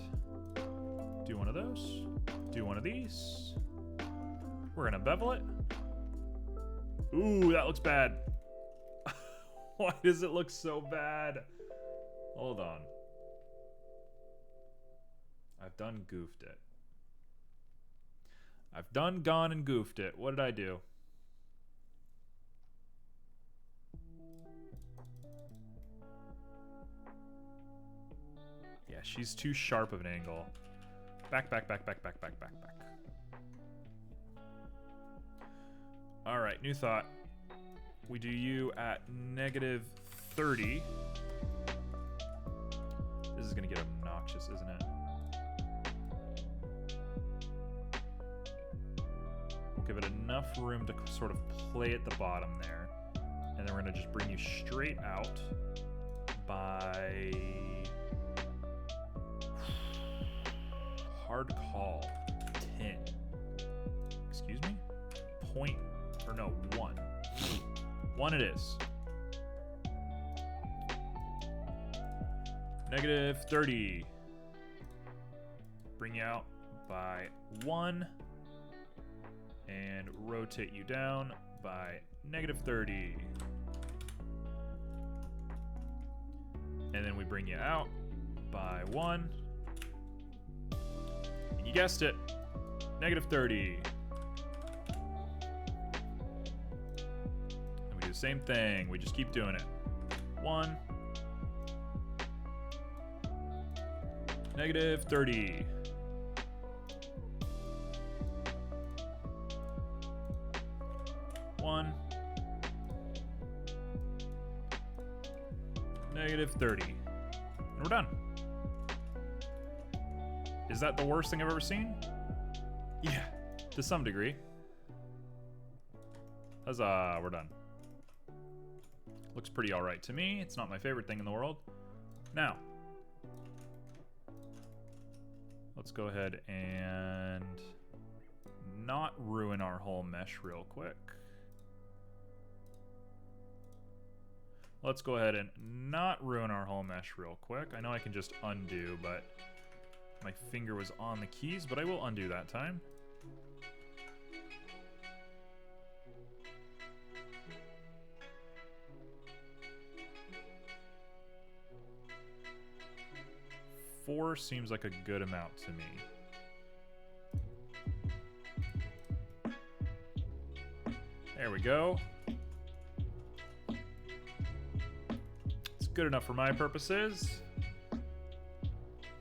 do one of those. Do one of these. We're gonna bevel it. Ooh, that looks bad. Why does it look so bad? Hold on. I've done goofed it. I've done gone and goofed it. What did I do? Yeah, she's too sharp of an angle. Back, back, back, back, back, back, back, back. All right, new thought. We do you at negative 30. This is gonna get obnoxious, isn't it? We'll give it enough room to sort of play at the bottom there. And then we're gonna just bring you straight out by... hard call. 10. Excuse me? Point, or no, 1. 1 it is. Negative 30. Bring you out by 1. And rotate you down by negative 30. And then we bring you out by 1. And you guessed it. Negative 30. Same thing. We just keep doing it. 1. Negative 30. Negative 30. And we're done. Is that the worst thing I've ever seen? Yeah, to some degree. Huzzah, we're done. Looks pretty alright to me. It's not my favorite thing in the world. Now, let's go ahead and not ruin our whole mesh real quick. Let's go ahead and not ruin our whole mesh real quick. I know I can just undo, but my finger was on the keys, but I will undo that time. Four seems like a good amount to me. There we go. It's good enough for my purposes.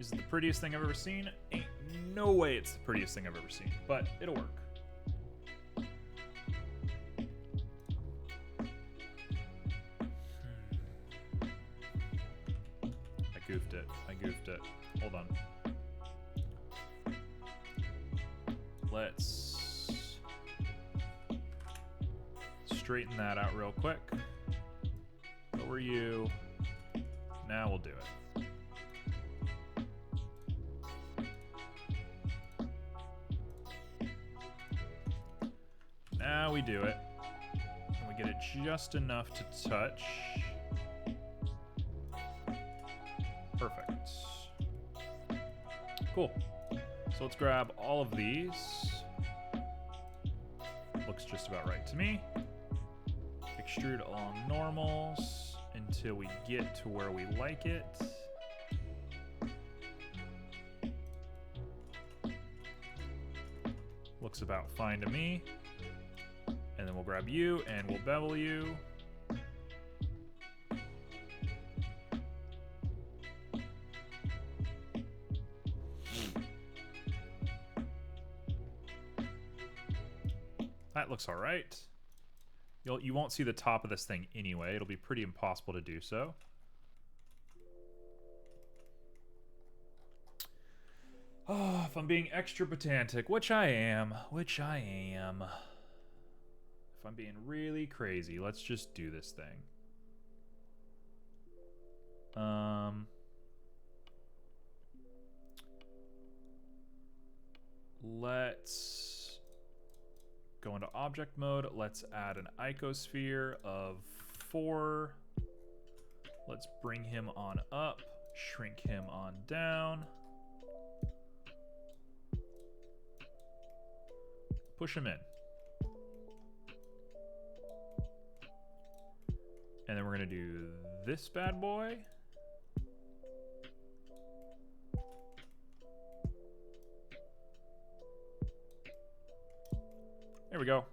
Is it the prettiest thing I've ever seen? Ain't no way it's the prettiest thing I've ever seen, but it'll work. I goofed it. Hold on. Let's straighten that out real quick. Lower you. Now we'll do it. Now we do it. And we get it just enough to touch. Perfect. Cool. So let's grab all of these. Looks just about right to me. Extrude along normals until we get to where we like it. Looks about fine to me. And then we'll grab you and we'll bevel you. That looks all right. You won't see the top of this thing anyway. It'll be pretty impossible to do so. Oh, if I'm being extra pedantic, which I am. If I'm being really crazy, let's just do this thing. Let's go into object mode. Let's add an icosphere of 4. Let's bring him on up, shrink him on down. Push him in. And then we're gonna do this bad boy. There we go.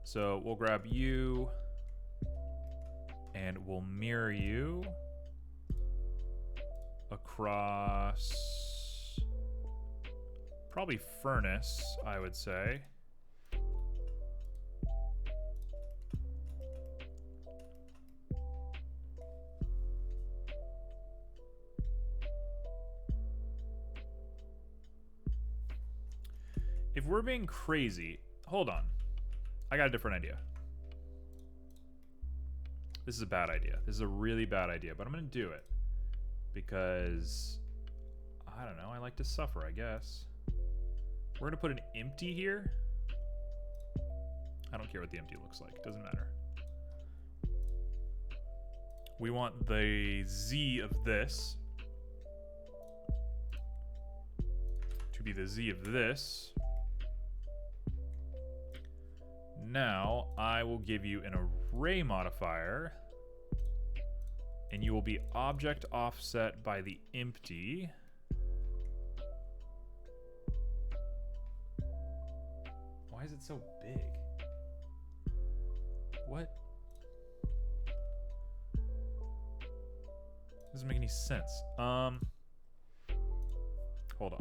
So we'll grab you and we'll mirror you across probably furnace, I would say. If we're being crazy, hold on. I got a different idea. This is a bad idea. This is a really bad idea, but I'm gonna do it because I don't know, I like to suffer, I guess. We're gonna put an empty here. I don't care what the empty looks like, it doesn't matter. We want the Z of this to be the Z of this. Now, I will give you an array modifier, and you will be object offset by the empty. Why is it so big? What? Doesn't make any sense. Hold on.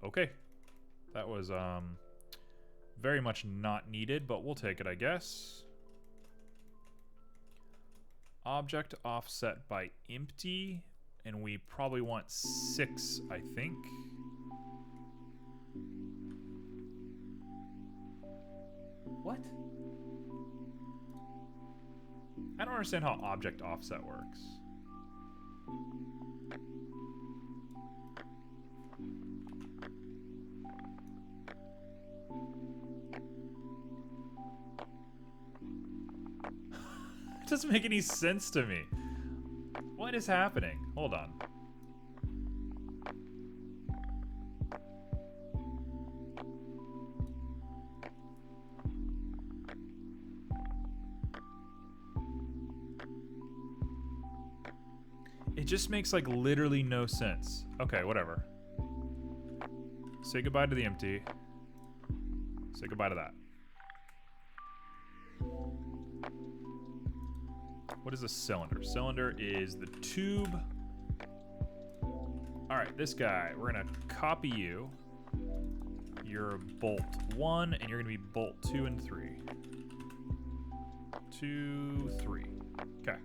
Okay, that was very much not needed, but we'll take it, I guess. Object offset by empty, and we probably want 6, I think. What? I don't understand how object offset works. It doesn't make any sense to me. What is happening? Hold on. It just makes like literally no sense. Okay, whatever. Say goodbye to the empty. Say goodbye to that. What is a cylinder? Cylinder is the tube. All right, this guy, we're gonna copy you. You're bolt 1, and you're going to be bolt 2 and 3. 2, 3. Okay.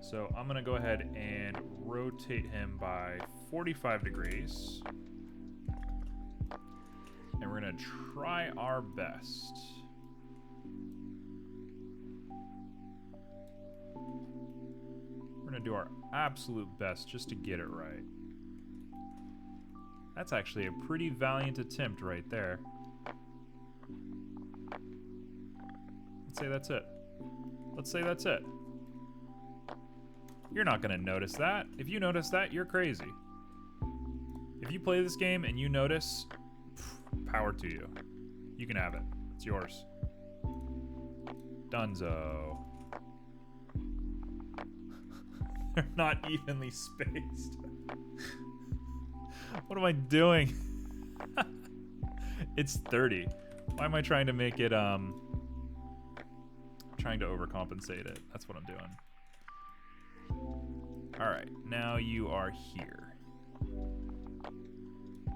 So I'm going to go ahead and rotate him by 45 degrees. And we're going to try our best. We're going to do our absolute best just to get it right. That's actually a pretty valiant attempt right there. Let's say that's it. Let's say that's it. You're not going to notice that. If you notice that, you're crazy. If you play this game and you notice, power to you. You can have it. It's yours. Dunzo. They're not evenly spaced. What am I doing? It's 30. Why am I trying to make it, trying to overcompensate it? That's what I'm doing. Alright, now you are here.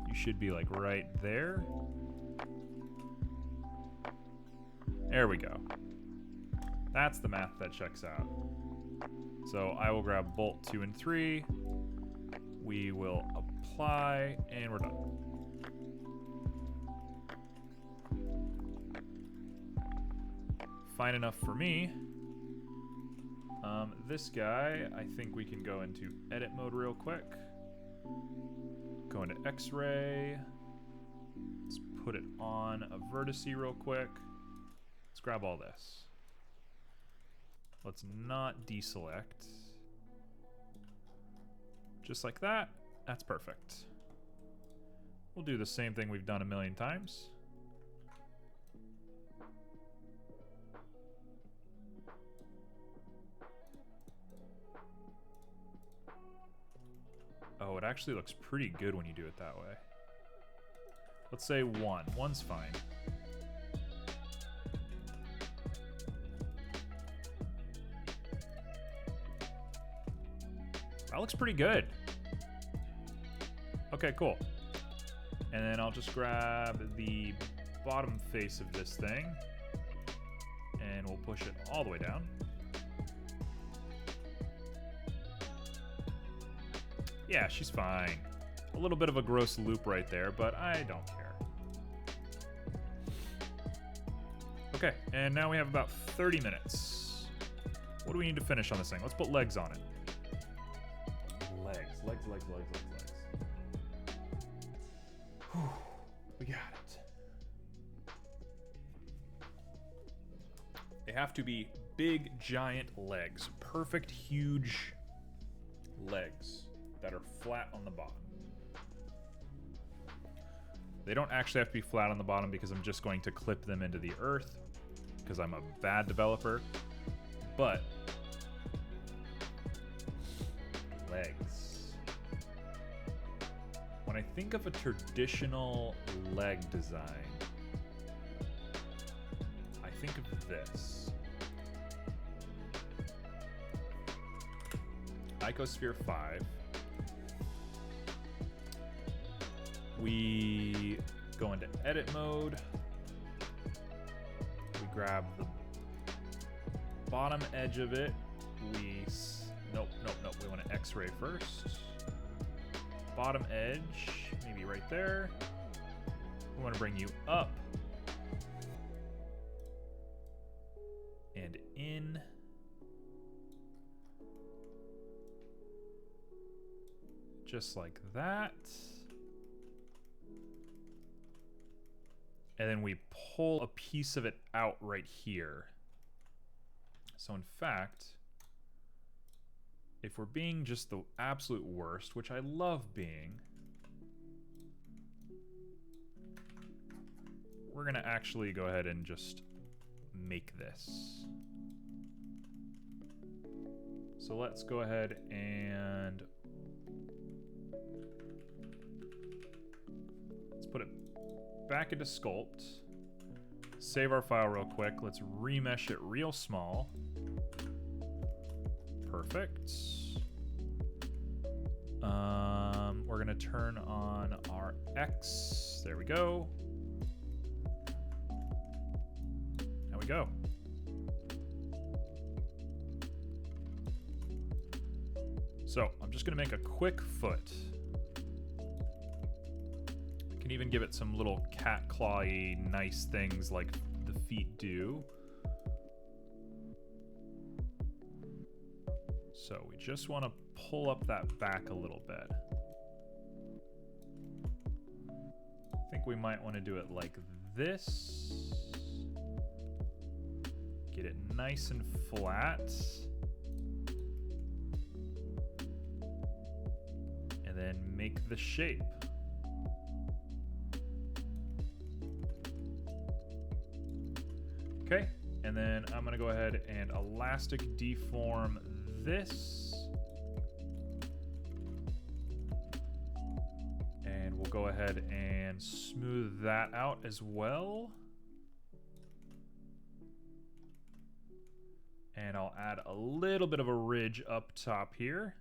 You should be like right there. There we go. That's the math that checks out. So I will grab bolt 2 and 3. We will apply, and we're done. Fine enough for me. This guy, I think we can go into edit mode real quick. Go into X-ray. Let's put it on a vertex real quick. Let's grab all this. Let's not deselect. Just like that. That's perfect. We'll do the same thing we've done a million times. Oh, it actually looks pretty good when you do it that way. Let's say 1. 1's fine. That looks pretty good. Okay, cool. And then I'll just grab the bottom face of this thing and we'll push it all the way down. Yeah, she's fine. A little bit of a gross loop right there, but I don't care. Okay, and now we have about 30 minutes. What do we need to finish on this thing? Let's put legs on it. Legs. Whew, we got it. They have to be big, giant legs. Perfect, huge legs that are flat on the bottom. They don't actually have to be flat on the bottom because I'm just going to clip them into the earth because I'm a bad developer. But legs. When I think of a traditional leg design, I think of this. Icosphere 5. We go into edit mode. We grab the bottom edge of it. Nope. We want to X-ray first. Bottom edge, maybe right there. We want to bring you up and in. Just like that. And then we pull a piece of it out right here. So in fact, if we're being just the absolute worst, which I love being, we're gonna actually go ahead and just make this. So let's go ahead and let's put it back into Sculpt. Save our file real quick. Let's remesh it real small. Perfect. We're gonna turn on our X There we go. There we go. So I'm just going to make a quick foot. I can even give it some little cat clawy nice things like the feet do. So we just want to pull up that back a little bit. I think we might want to do it like this. Get it nice and flat. And then make the shape. Okay, and then I'm gonna go ahead and elastic deform this. And we'll go ahead and smooth that out as well. And I'll add a little bit of a ridge up top here.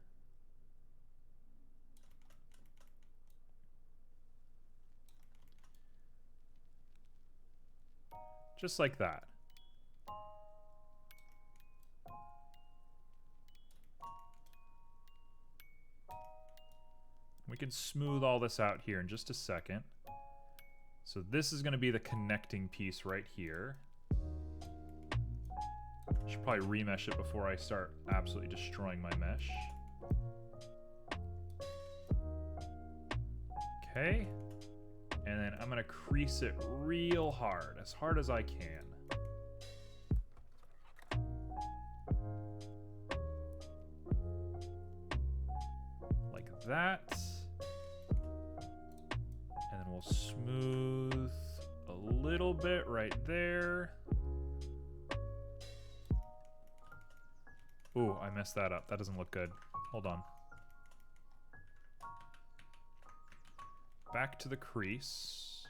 Just like that. We can smooth all this out here in just a second. So this is going to be the connecting piece right here. Should probably remesh it before I start absolutely destroying my mesh. Okay. And then I'm going to crease it real hard as I can. Like that. And then we'll smooth a little bit right there. Ooh, I messed that up. That doesn't look good. Hold on. Back to the crease.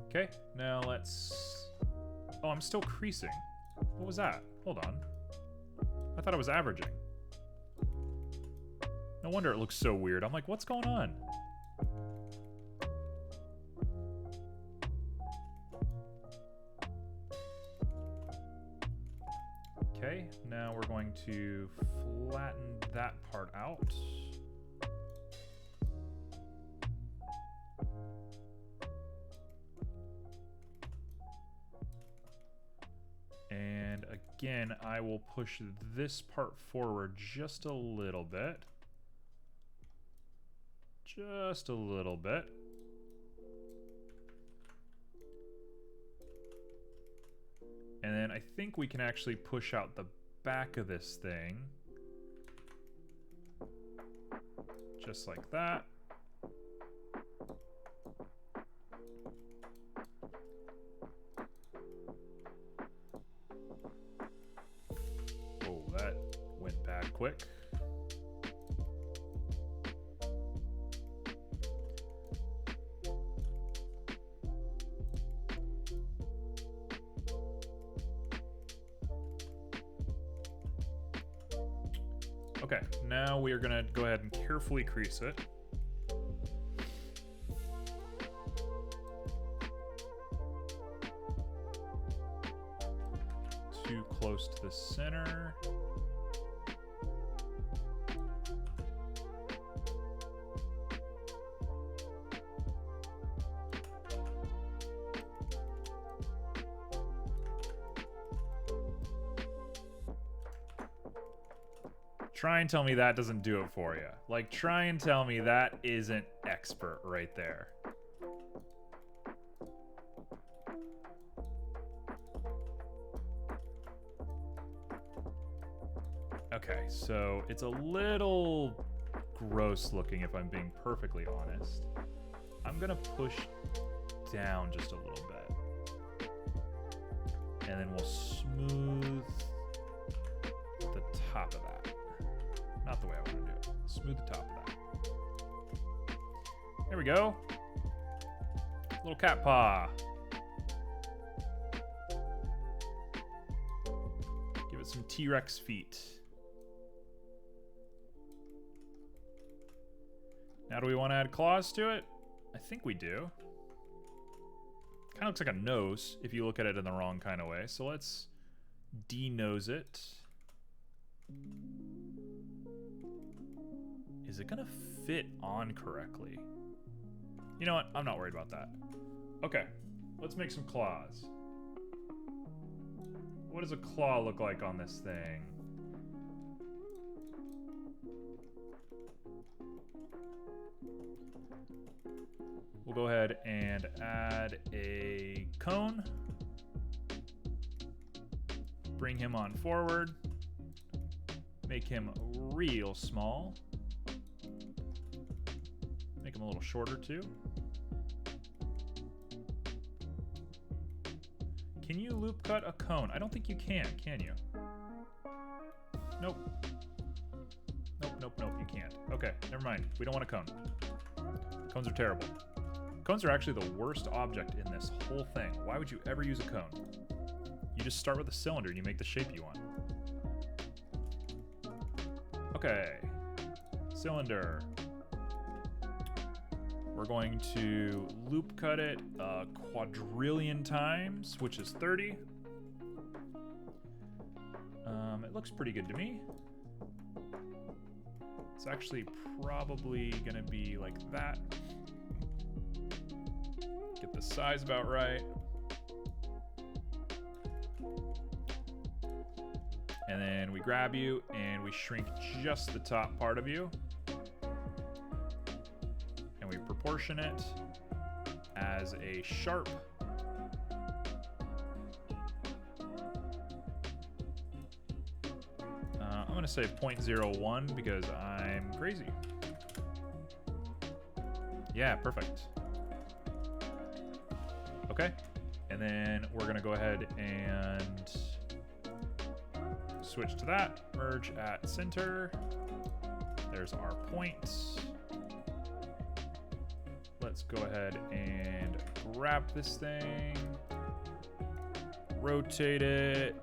Okay, now let's... Oh, I'm still creasing. What was that? Hold on. I thought I was averaging. No wonder it looks so weird. I'm like, what's going on? Okay, now we're going to flatten that part out. And again, I will push this part forward just a little bit. Just a little bit. And then I think we can actually push out the back of this thing. Just like that. Oh, that went bad quick. Okay, now we are going to go ahead and carefully crease it. Too close to the center. Try and tell me that doesn't do it for you. Like, try and tell me that isn't expert right there. Okay, so it's a little gross looking if I'm being perfectly honest. I'm gonna push down just a little bit. And then we'll smooth the top of that. Not the way I want to do it. Smooth the top of that. There we go. Little cat paw. some T-Rex feet. Now do we want to add claws to it? I think we do. Kind of looks like a nose if you look at it in the wrong kind of way. So let's de-nose it. Is it gonna fit on correctly? You know what? I'm not worried about that. Okay, let's make some claws. What does a claw look like on this thing? We'll go ahead and add a cone. Bring him on forward. Make him real small. Make him a little shorter too. Can you loop cut a cone? I don't think you can you? Nope. Nope, you can't. Okay, never mind. We don't want a cone. Cones are terrible. Cones are actually the worst object in this whole thing. Why would you ever use a cone? You just start with a cylinder and you make the shape you want. Okay. Cylinder. We're going to loop cut it a quadrillion times, which is 30. It looks pretty good to me. It's actually probably gonna be like that. Get the size about right. And then we grab you and we shrink just the top part of you. And we proportion it as a sharp. I'm gonna say 0.01 because I'm crazy. Yeah, perfect. Okay, and then we're gonna go ahead and switch to that, merge at center. There's our point. Let's go ahead and grab this thing, rotate it.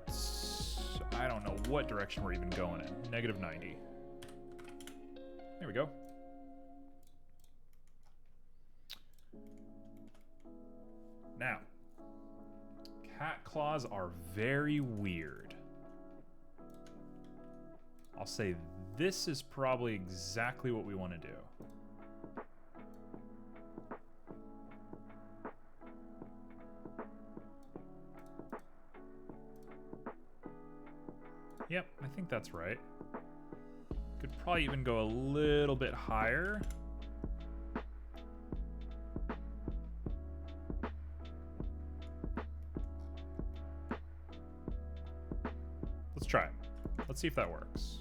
I don't know what direction we're even going in. -90. There we go. Now, cat claws are very weird. I'll say this is probably exactly what we want to do. Yep, I think that's right. Could probably even go a little bit higher. Let's try it. Let's see if that works.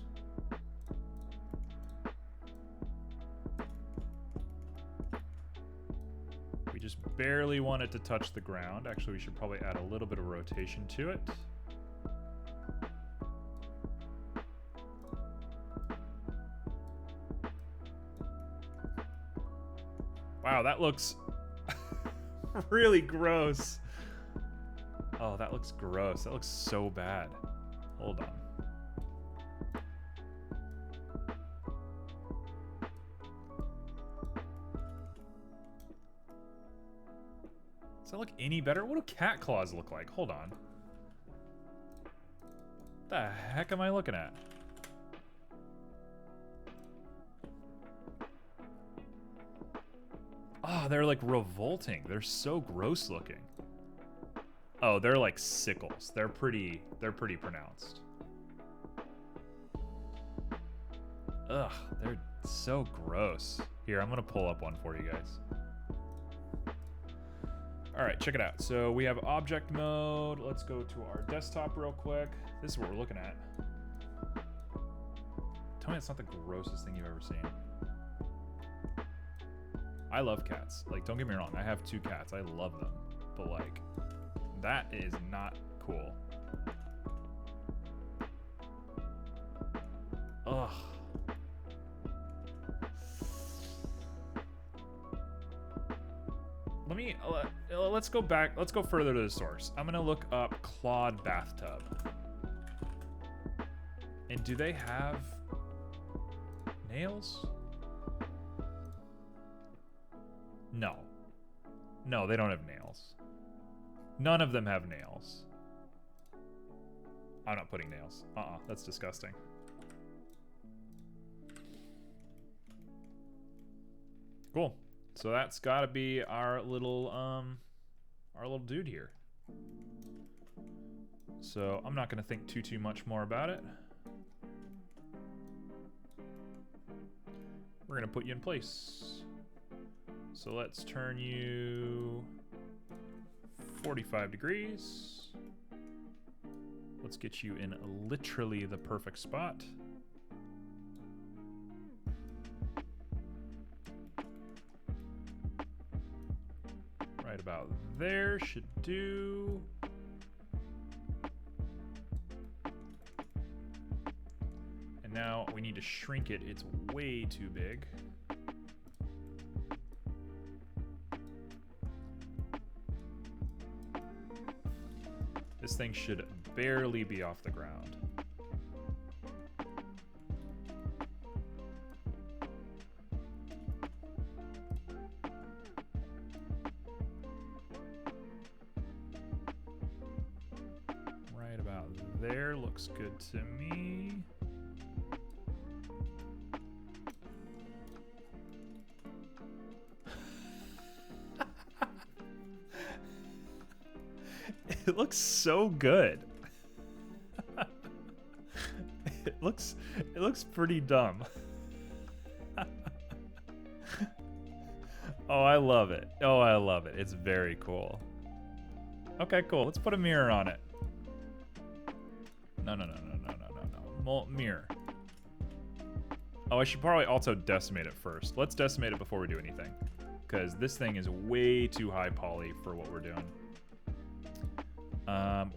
We just barely want it to touch the ground. Actually, we should probably add a little bit of rotation to it. Wow, that looks really gross. Oh, that looks gross. That looks so bad. Hold on. Does that look any better? What do cat claws look like? Hold on. What the heck am I looking at? Oh, they're like revolting. They're so gross looking. Oh, they're like sickles. They're pretty pronounced. Ugh, they're so gross. Here, I'm gonna pull up one for you guys. All right, check it out. So we have object mode. Let's go to our desktop real quick. This is what we're looking at. Tell me it's not the grossest thing you've ever seen. I love cats. Like, don't get me wrong. I have 2 cats. I love them. But, like, that is not cool. Ugh. Let's go back. Let's go further to the source. I'm going to look up Clawed bathtub. And do they have nails? No. No, they don't have nails. None of them have nails. I'm not putting nails. That's disgusting. Cool. So that's gotta be our little dude here. So I'm not gonna think too much more about it. We're gonna put you in place. So let's turn you 45 degrees. Let's get you in literally the perfect spot. Right about there should do. And now we need to shrink it. It's way too big. This thing should barely be off the ground. Right about there looks good to me. It looks so good. It looks pretty dumb. Oh, I love it. Oh, I love it. It's very cool. Okay, cool. Let's put a mirror on it. No. Mirror. Oh, I should probably also decimate it first. Let's decimate it before we do anything, because this thing is way too high poly for what we're doing.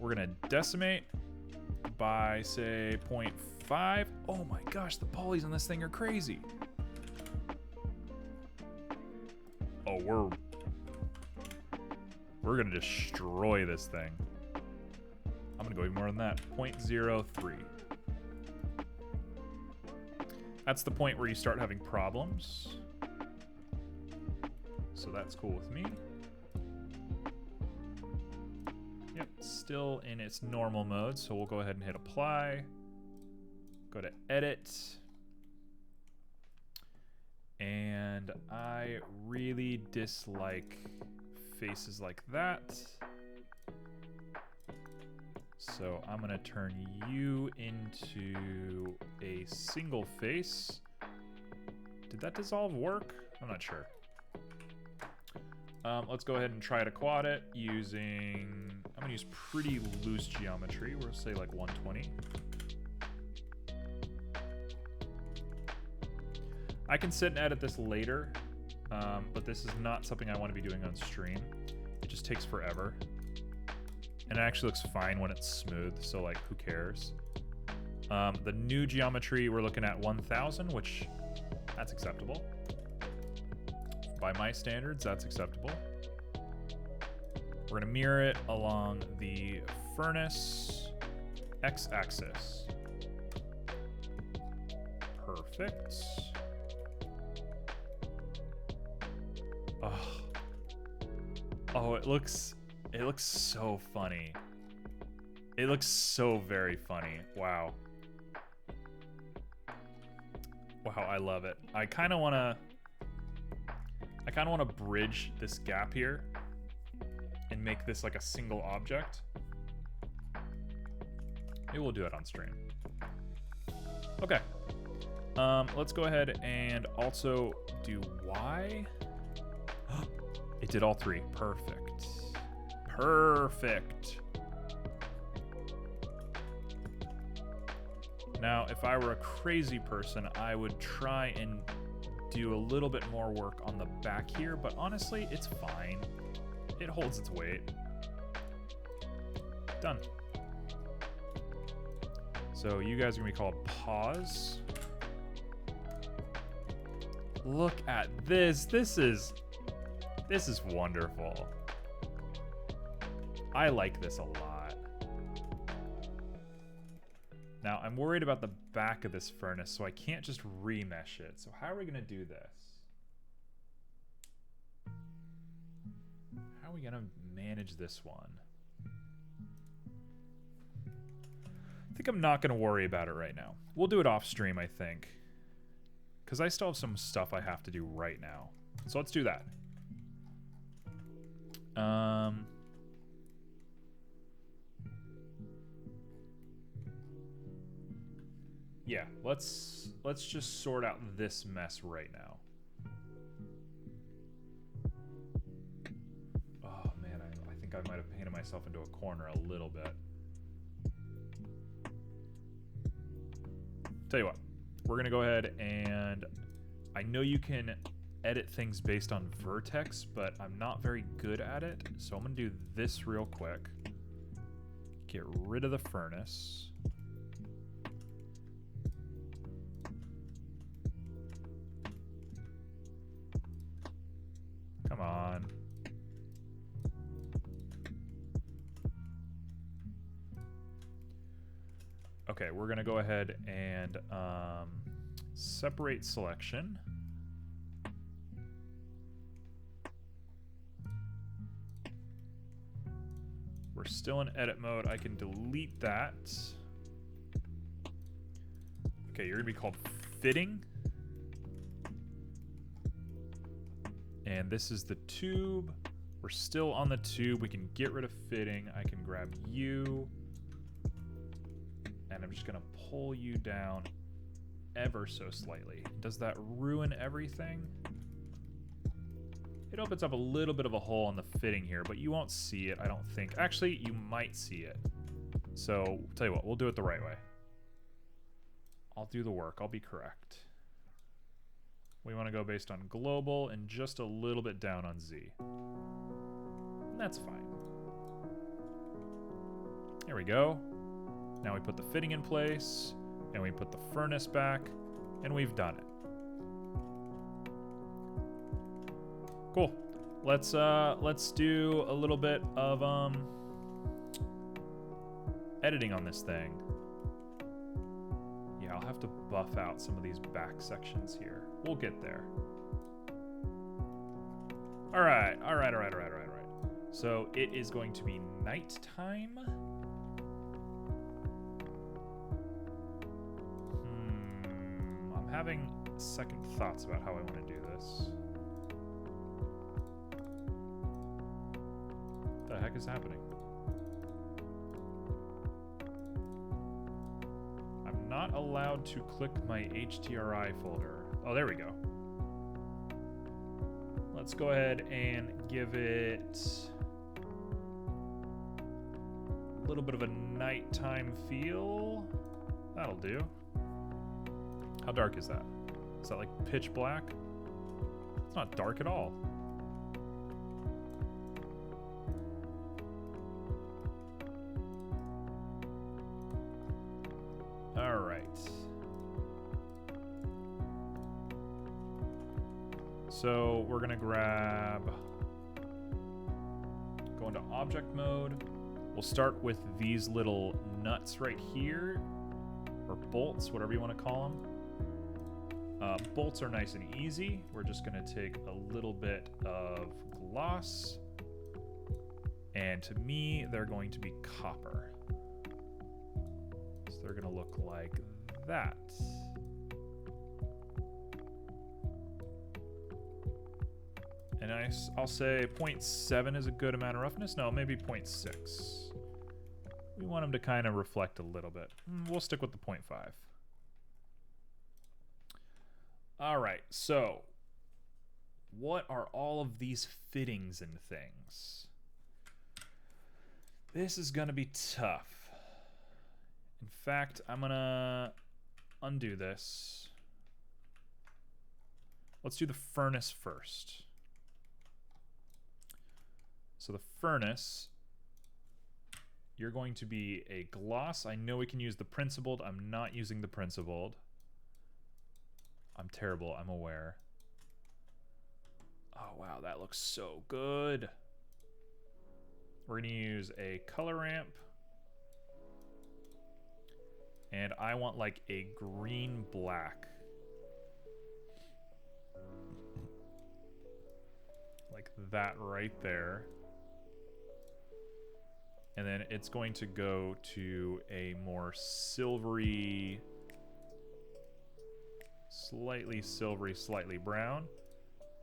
We're gonna decimate by, say, 0.5. Oh my gosh, the polys on this thing are crazy. Oh, we're gonna destroy this thing. I'm gonna go even more than that. 0.03. That's the point where you start having problems. So that's cool with me. Yep, still in its normal mode, so we'll go ahead and hit apply. Go to edit. And I really dislike faces like that. So I'm gonna turn you into a single face. Did that dissolve work? I'm not sure. Let's go ahead and try to quad it using, I'm gonna use pretty loose geometry. We'll say like 120. I can sit and edit this later, but this is not something I want to be doing on stream. It just takes forever. And it actually looks fine when it's smooth, so like, who cares? The new geometry, we're looking at 1000, which, that's acceptable. By my standards, that's acceptable. We're gonna mirror it along the furnace x-axis. Perfect. Oh, it looks so funny. It looks so very funny. Wow. Wow, I love it. I kind of want to bridge this gap here and make this like a single object. Maybe we'll do it on stream. Okay. Let's go ahead and also do Y. It did all three. Perfect. Perfect. Now, if I were a crazy person, I would try and do a little bit more work on the back here, but honestly, it's fine. It holds its weight. Done. So you guys are gonna be called pause. Look at this. This is wonderful. I like this a lot. Now, I'm worried about the back of this furnace, so I can't just remesh it. So how are we going to do this? How are we going to manage this one? I think I'm not going to worry about it right now. We'll do it off stream, I think. Because I still have some stuff I have to do right now. So let's do that. Yeah, let's just sort out this mess right now. Oh man, I think I might have painted myself into a corner a little bit. Tell you what, we're gonna go ahead and I know you can edit things based on vertex, but I'm not very good at it, so I'm gonna do this real quick. Get rid of the furnace. Come on. Okay, we're gonna go ahead and separate selection. We're still in edit mode. I can delete that. Okay, you're gonna be called fitting. And this is the tube. We're still on the tube. We can get rid of fitting. I can grab you. And I'm just gonna pull you down ever so slightly. Does that ruin everything? It opens up a little bit of a hole in the fitting here, but you won't see it, I don't think. Actually, you might see it. So, tell you what, we'll do it the right way. I'll do the work, I'll be correct. We want to go based on global and just a little bit down on Z. And that's fine. There we go. Now we put the fitting in place, and we put the furnace back, and we've done it. Cool. Let's do a little bit of editing on this thing. Yeah, I'll have to buff out some of these back sections here. We'll get there. All right. So it is going to be nighttime. I'm having second thoughts about how I want to do this. What the heck is happening? I'm not allowed to click my HDRI folder. Oh, there we go. Let's go ahead and give it a little bit of a nighttime feel. That'll do. How dark is that? Is that like pitch black? It's not dark at all. All right. So we're gonna grab, go into object mode. We'll start with these little nuts right here, or bolts, whatever you want to call them. Bolts are nice and easy. We're just gonna take a little bit of gloss, and to me, they're going to be copper. So they're gonna look like that. And I'll say 0.7 is a good amount of roughness. No, maybe 0.6. We want them to kind of reflect a little bit. We'll stick with the 0.5. All right, so what are all of these fittings and things? This is gonna be tough. In fact, I'm gonna undo this. Let's do the furnace first. So the furnace, you're going to be a gloss. I know we can use the principled. I'm not using the principled. I'm terrible, I'm aware. Oh wow, that looks so good. We're gonna use a color ramp. And I want like a green black. Like that right there. And then it's going to go to a more silvery, slightly silvery, slightly brown.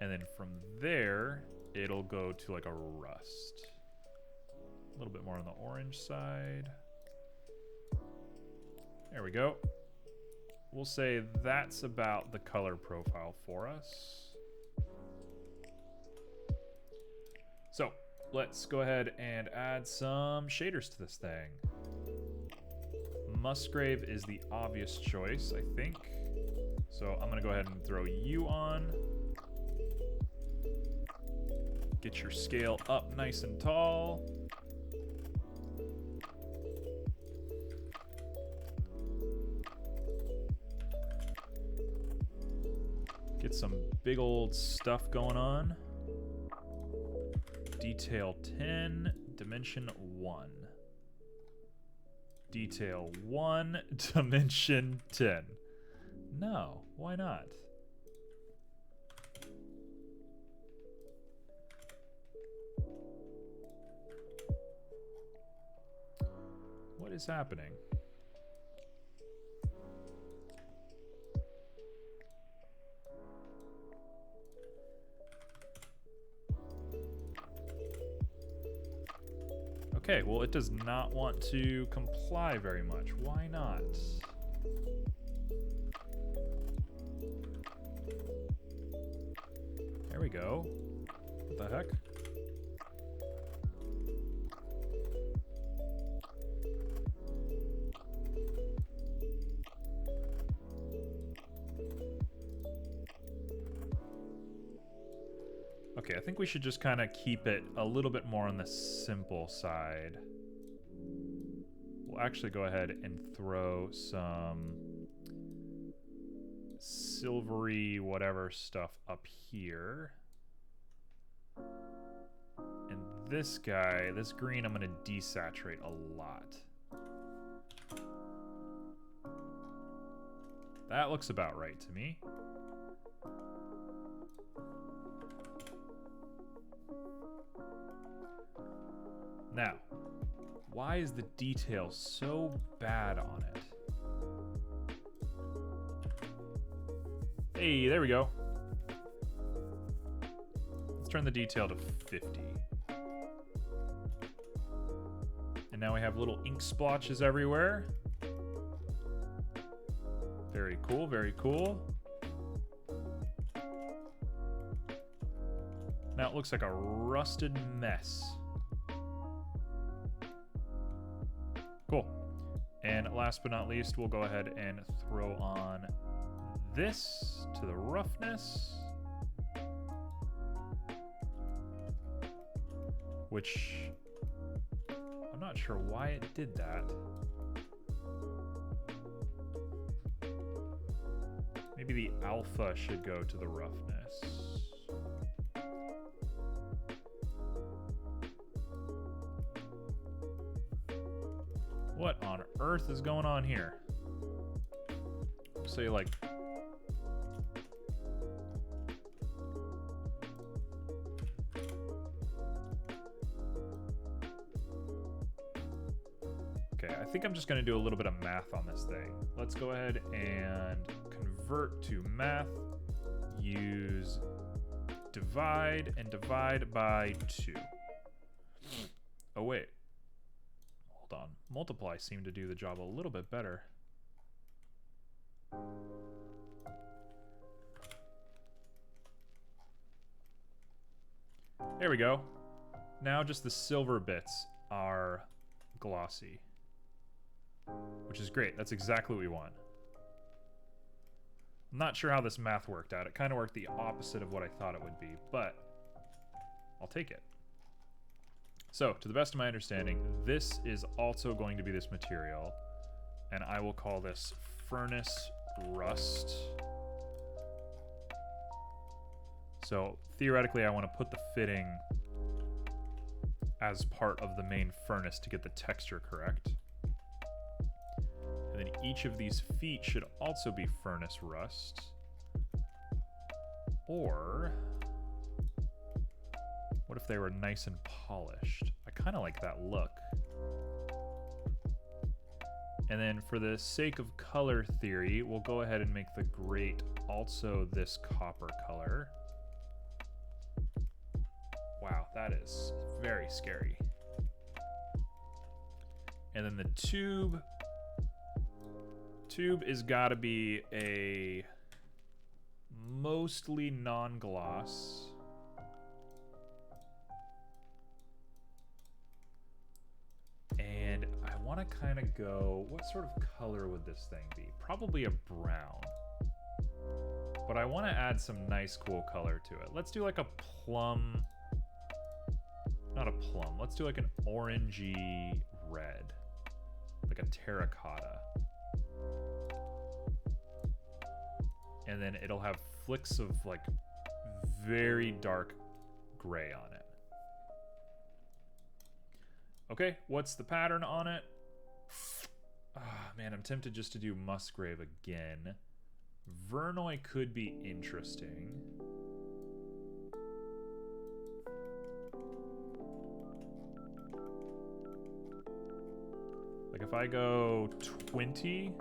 And then from there, it'll go to like a rust. A little bit more on the orange side. There we go. We'll say that's about the color profile for us. So let's go ahead and add some shaders to this thing. Musgrave is the obvious choice, I think. So I'm gonna go ahead and throw you on. Get your scale up nice and tall. Get some big old stuff going on. Detail 10, dimension 1. Detail 1, dimension 10. No, why not? What is happening? Okay, well, it does not want to comply very much. Why not? There we go. What the heck? Okay, I think we should just kind of keep it a little bit more on the simple side. We'll actually go ahead and throw some silvery whatever stuff up here. And this guy, this green, I'm going to desaturate a lot. That looks about right to me. Now, why is the detail so bad on it? Hey, there we go. Let's turn the detail to 50. And now we have little ink splotches everywhere. Very cool, very cool. Now it looks like a rusted mess. Cool. And last but not least, we'll go ahead and throw on this to the roughness. Which, I'm not sure why it did that. Maybe the alpha should go to the roughness. What on earth is going on here? Say like... Okay, I think I'm just going to do a little bit of math on this thing. Let's go ahead and convert to math. Use divide and divide by 2. Oh, wait. Hold on. Multiply seemed to do the job a little bit better. There we go. Now just the silver bits are glossy. Which is great. That's exactly what we want. I'm not sure how this math worked out. It kind of worked the opposite of what I thought it would be, but I'll take it. So, to the best of my understanding, this is also going to be this material, and I will call this Furnace Rust. So, theoretically, I want to put the fitting as part of the main furnace to get the texture correct. And then each of these feet should also be furnace rust. Or what if they were nice and polished? I kind of like that look. And then for the sake of color theory, we'll go ahead and make the grate also this copper color. Wow, that is very scary. And then the tube is gotta be a mostly non-gloss. And I want to kind of go, what sort of color would this thing be? Probably a brown. But I want to add some nice cool color to it. Let's do like a plum, not a plum, let's do like an orangey red, like a terracotta. And then it'll have flicks of like very dark gray on it. Okay, what's the pattern on it? Ah, man, I'm tempted just to do Musgrave again. Verneuil could be interesting. Like if I go 20...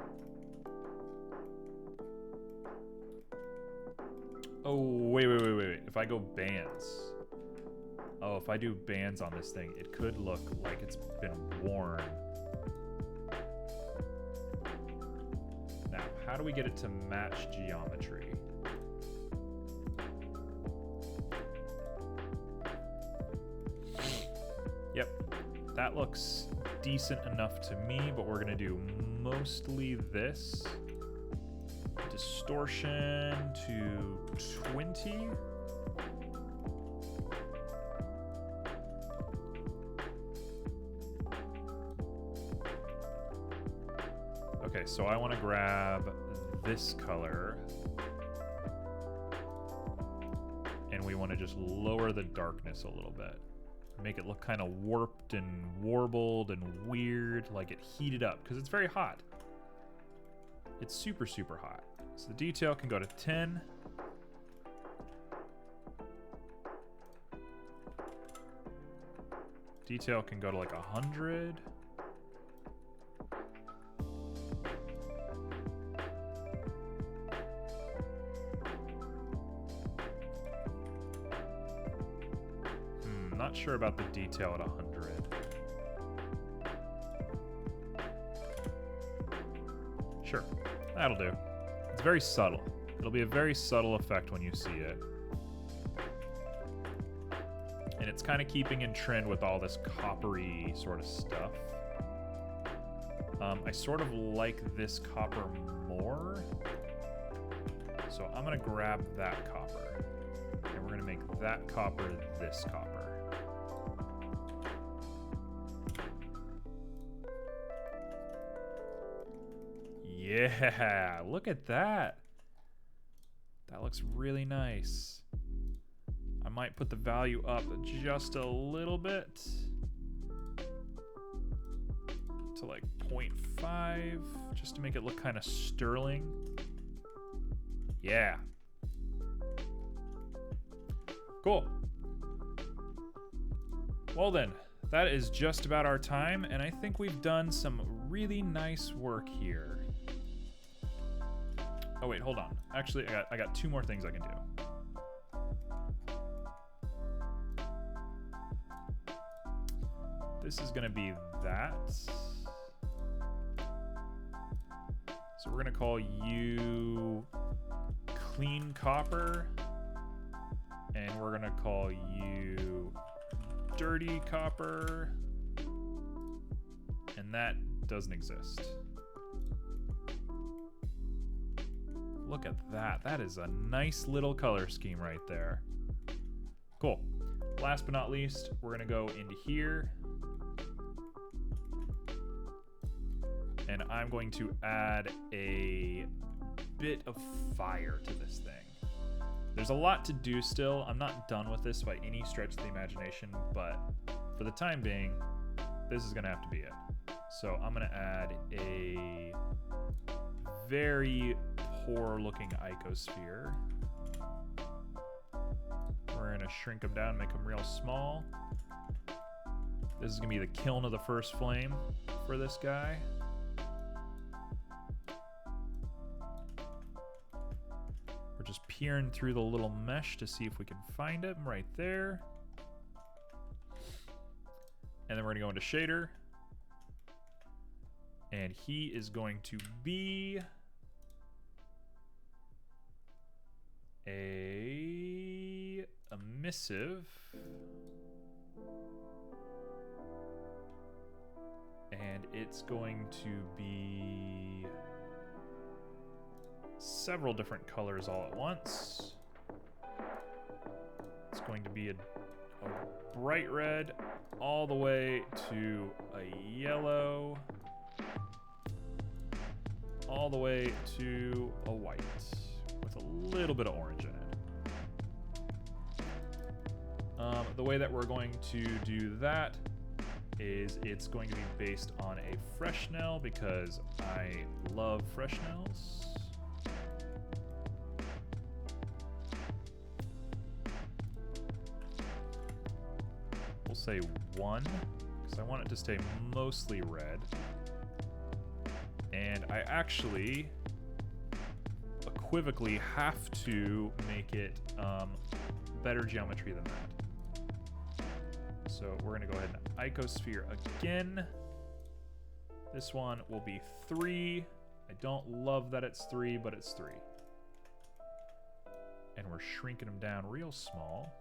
Oh, wait. If I go bands. Oh, if I do bands on this thing, it could look like it's been worn. Now, how do we get it to match geometry? Yep, that looks decent enough to me, but we're gonna do mostly this. Distortion to 20. Okay, so I want to grab this color and we want to just lower the darkness a little bit. Make it look kind of warped and warbled and weird, like it heated up, because it's very hot. It's super, super hot. So the detail can go to 10. Detail can go to like 100. Not sure about the detail at 100. Sure, that'll do. It's very subtle. It'll be a very subtle effect when you see it. And it's kind of keeping in trend with all this coppery sort of stuff. I sort of like this copper more. So I'm gonna grab that copper. And we're gonna make that copper this copper. Yeah, look at that. That looks really nice. I might put the value up just a little bit to like 0.5, just to make it look kind of sterling. Yeah. Cool. Well then, that is just about our time, and I think we've done some really nice work here. Oh wait, hold on. Actually, I got two more things I can do. This is gonna be that. So we're gonna call you clean copper, and we're gonna call you dirty copper, and that doesn't exist. Look at that. That is a nice little color scheme right there. Cool. Last but not least, we're gonna go into here. And I'm going to add a bit of fire to this thing. There's a lot to do still. I'm not done with this by any stretch of the imagination, but for the time being, this is gonna have to be it. So I'm going to add a very poor looking icosphere. We're going to shrink them down, make them real small. This is going to be the kiln of the first flame for this guy. We're just peering through the little mesh to see if we can find him right there. And then we're going to go into shader. And he is going to be a emissive. And it's going to be several different colors all at once. It's going to be a bright red all the way to a yellow, all the way to a white with a little bit of orange in it. The way that we're going to do that is it's going to be based on a Fresnel because I love Fresnels. We'll say 1 because I want it to stay mostly red. And I actually equivocally have to make it better geometry than that. So we're going to go ahead and icosphere again. This one will be 3. I don't love that it's 3, but it's 3. And we're shrinking them down real small.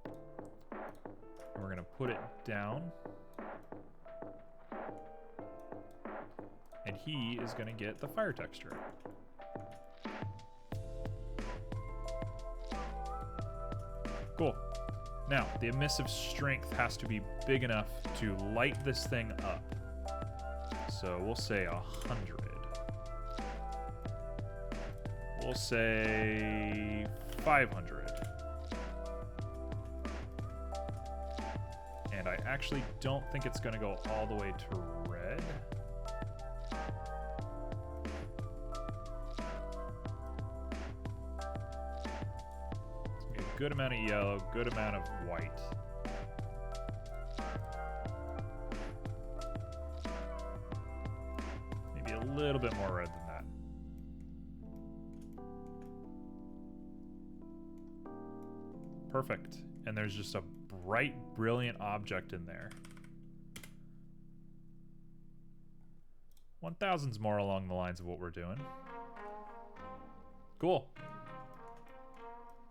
And we're going to put it down. And he is going to get the fire texture. Cool. Now, the emissive strength has to be big enough to light this thing up. So we'll say 100. We'll say 500. And I actually don't think it's going to go all the way to red. Good amount of yellow, good amount of white. Maybe a little bit more red than that. Perfect. And there's just a bright, brilliant object in there. 1000's more along the lines of what we're doing. Cool.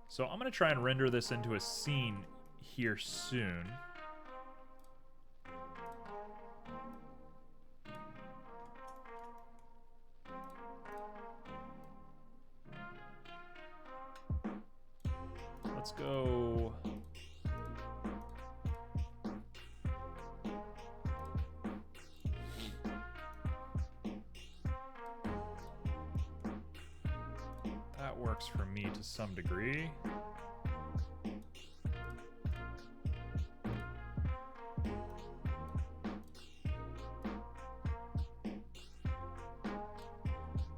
So I'm going to try and render this into a scene here soon. Let's go. That works for me to some degree.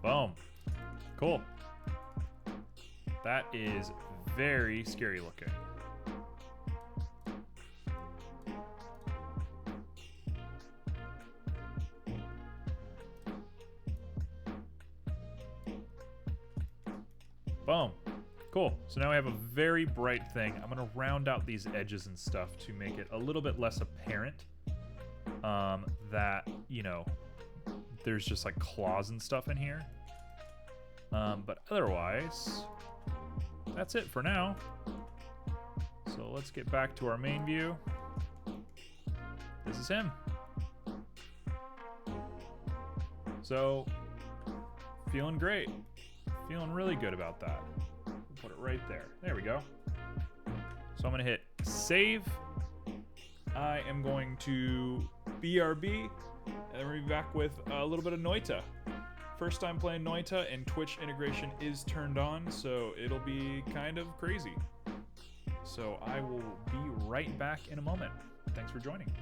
Boom. Cool. That is very scary looking. Boom. Cool. So now we have a very bright thing. I'm going to round out these edges and stuff to make it a little bit less apparent that, you know, there's just like claws and stuff in here. But otherwise, that's it for now. So let's get back to our main view. This is him. So, feeling great. Feeling really good about that. Put it right there. There we go. So I'm going to hit save. I am going to BRB. And then we'll be back with a little bit of Noita. First time playing Noita, and Twitch integration is turned on, so it'll be kind of crazy. So I will be right back in a moment. Thanks for joining.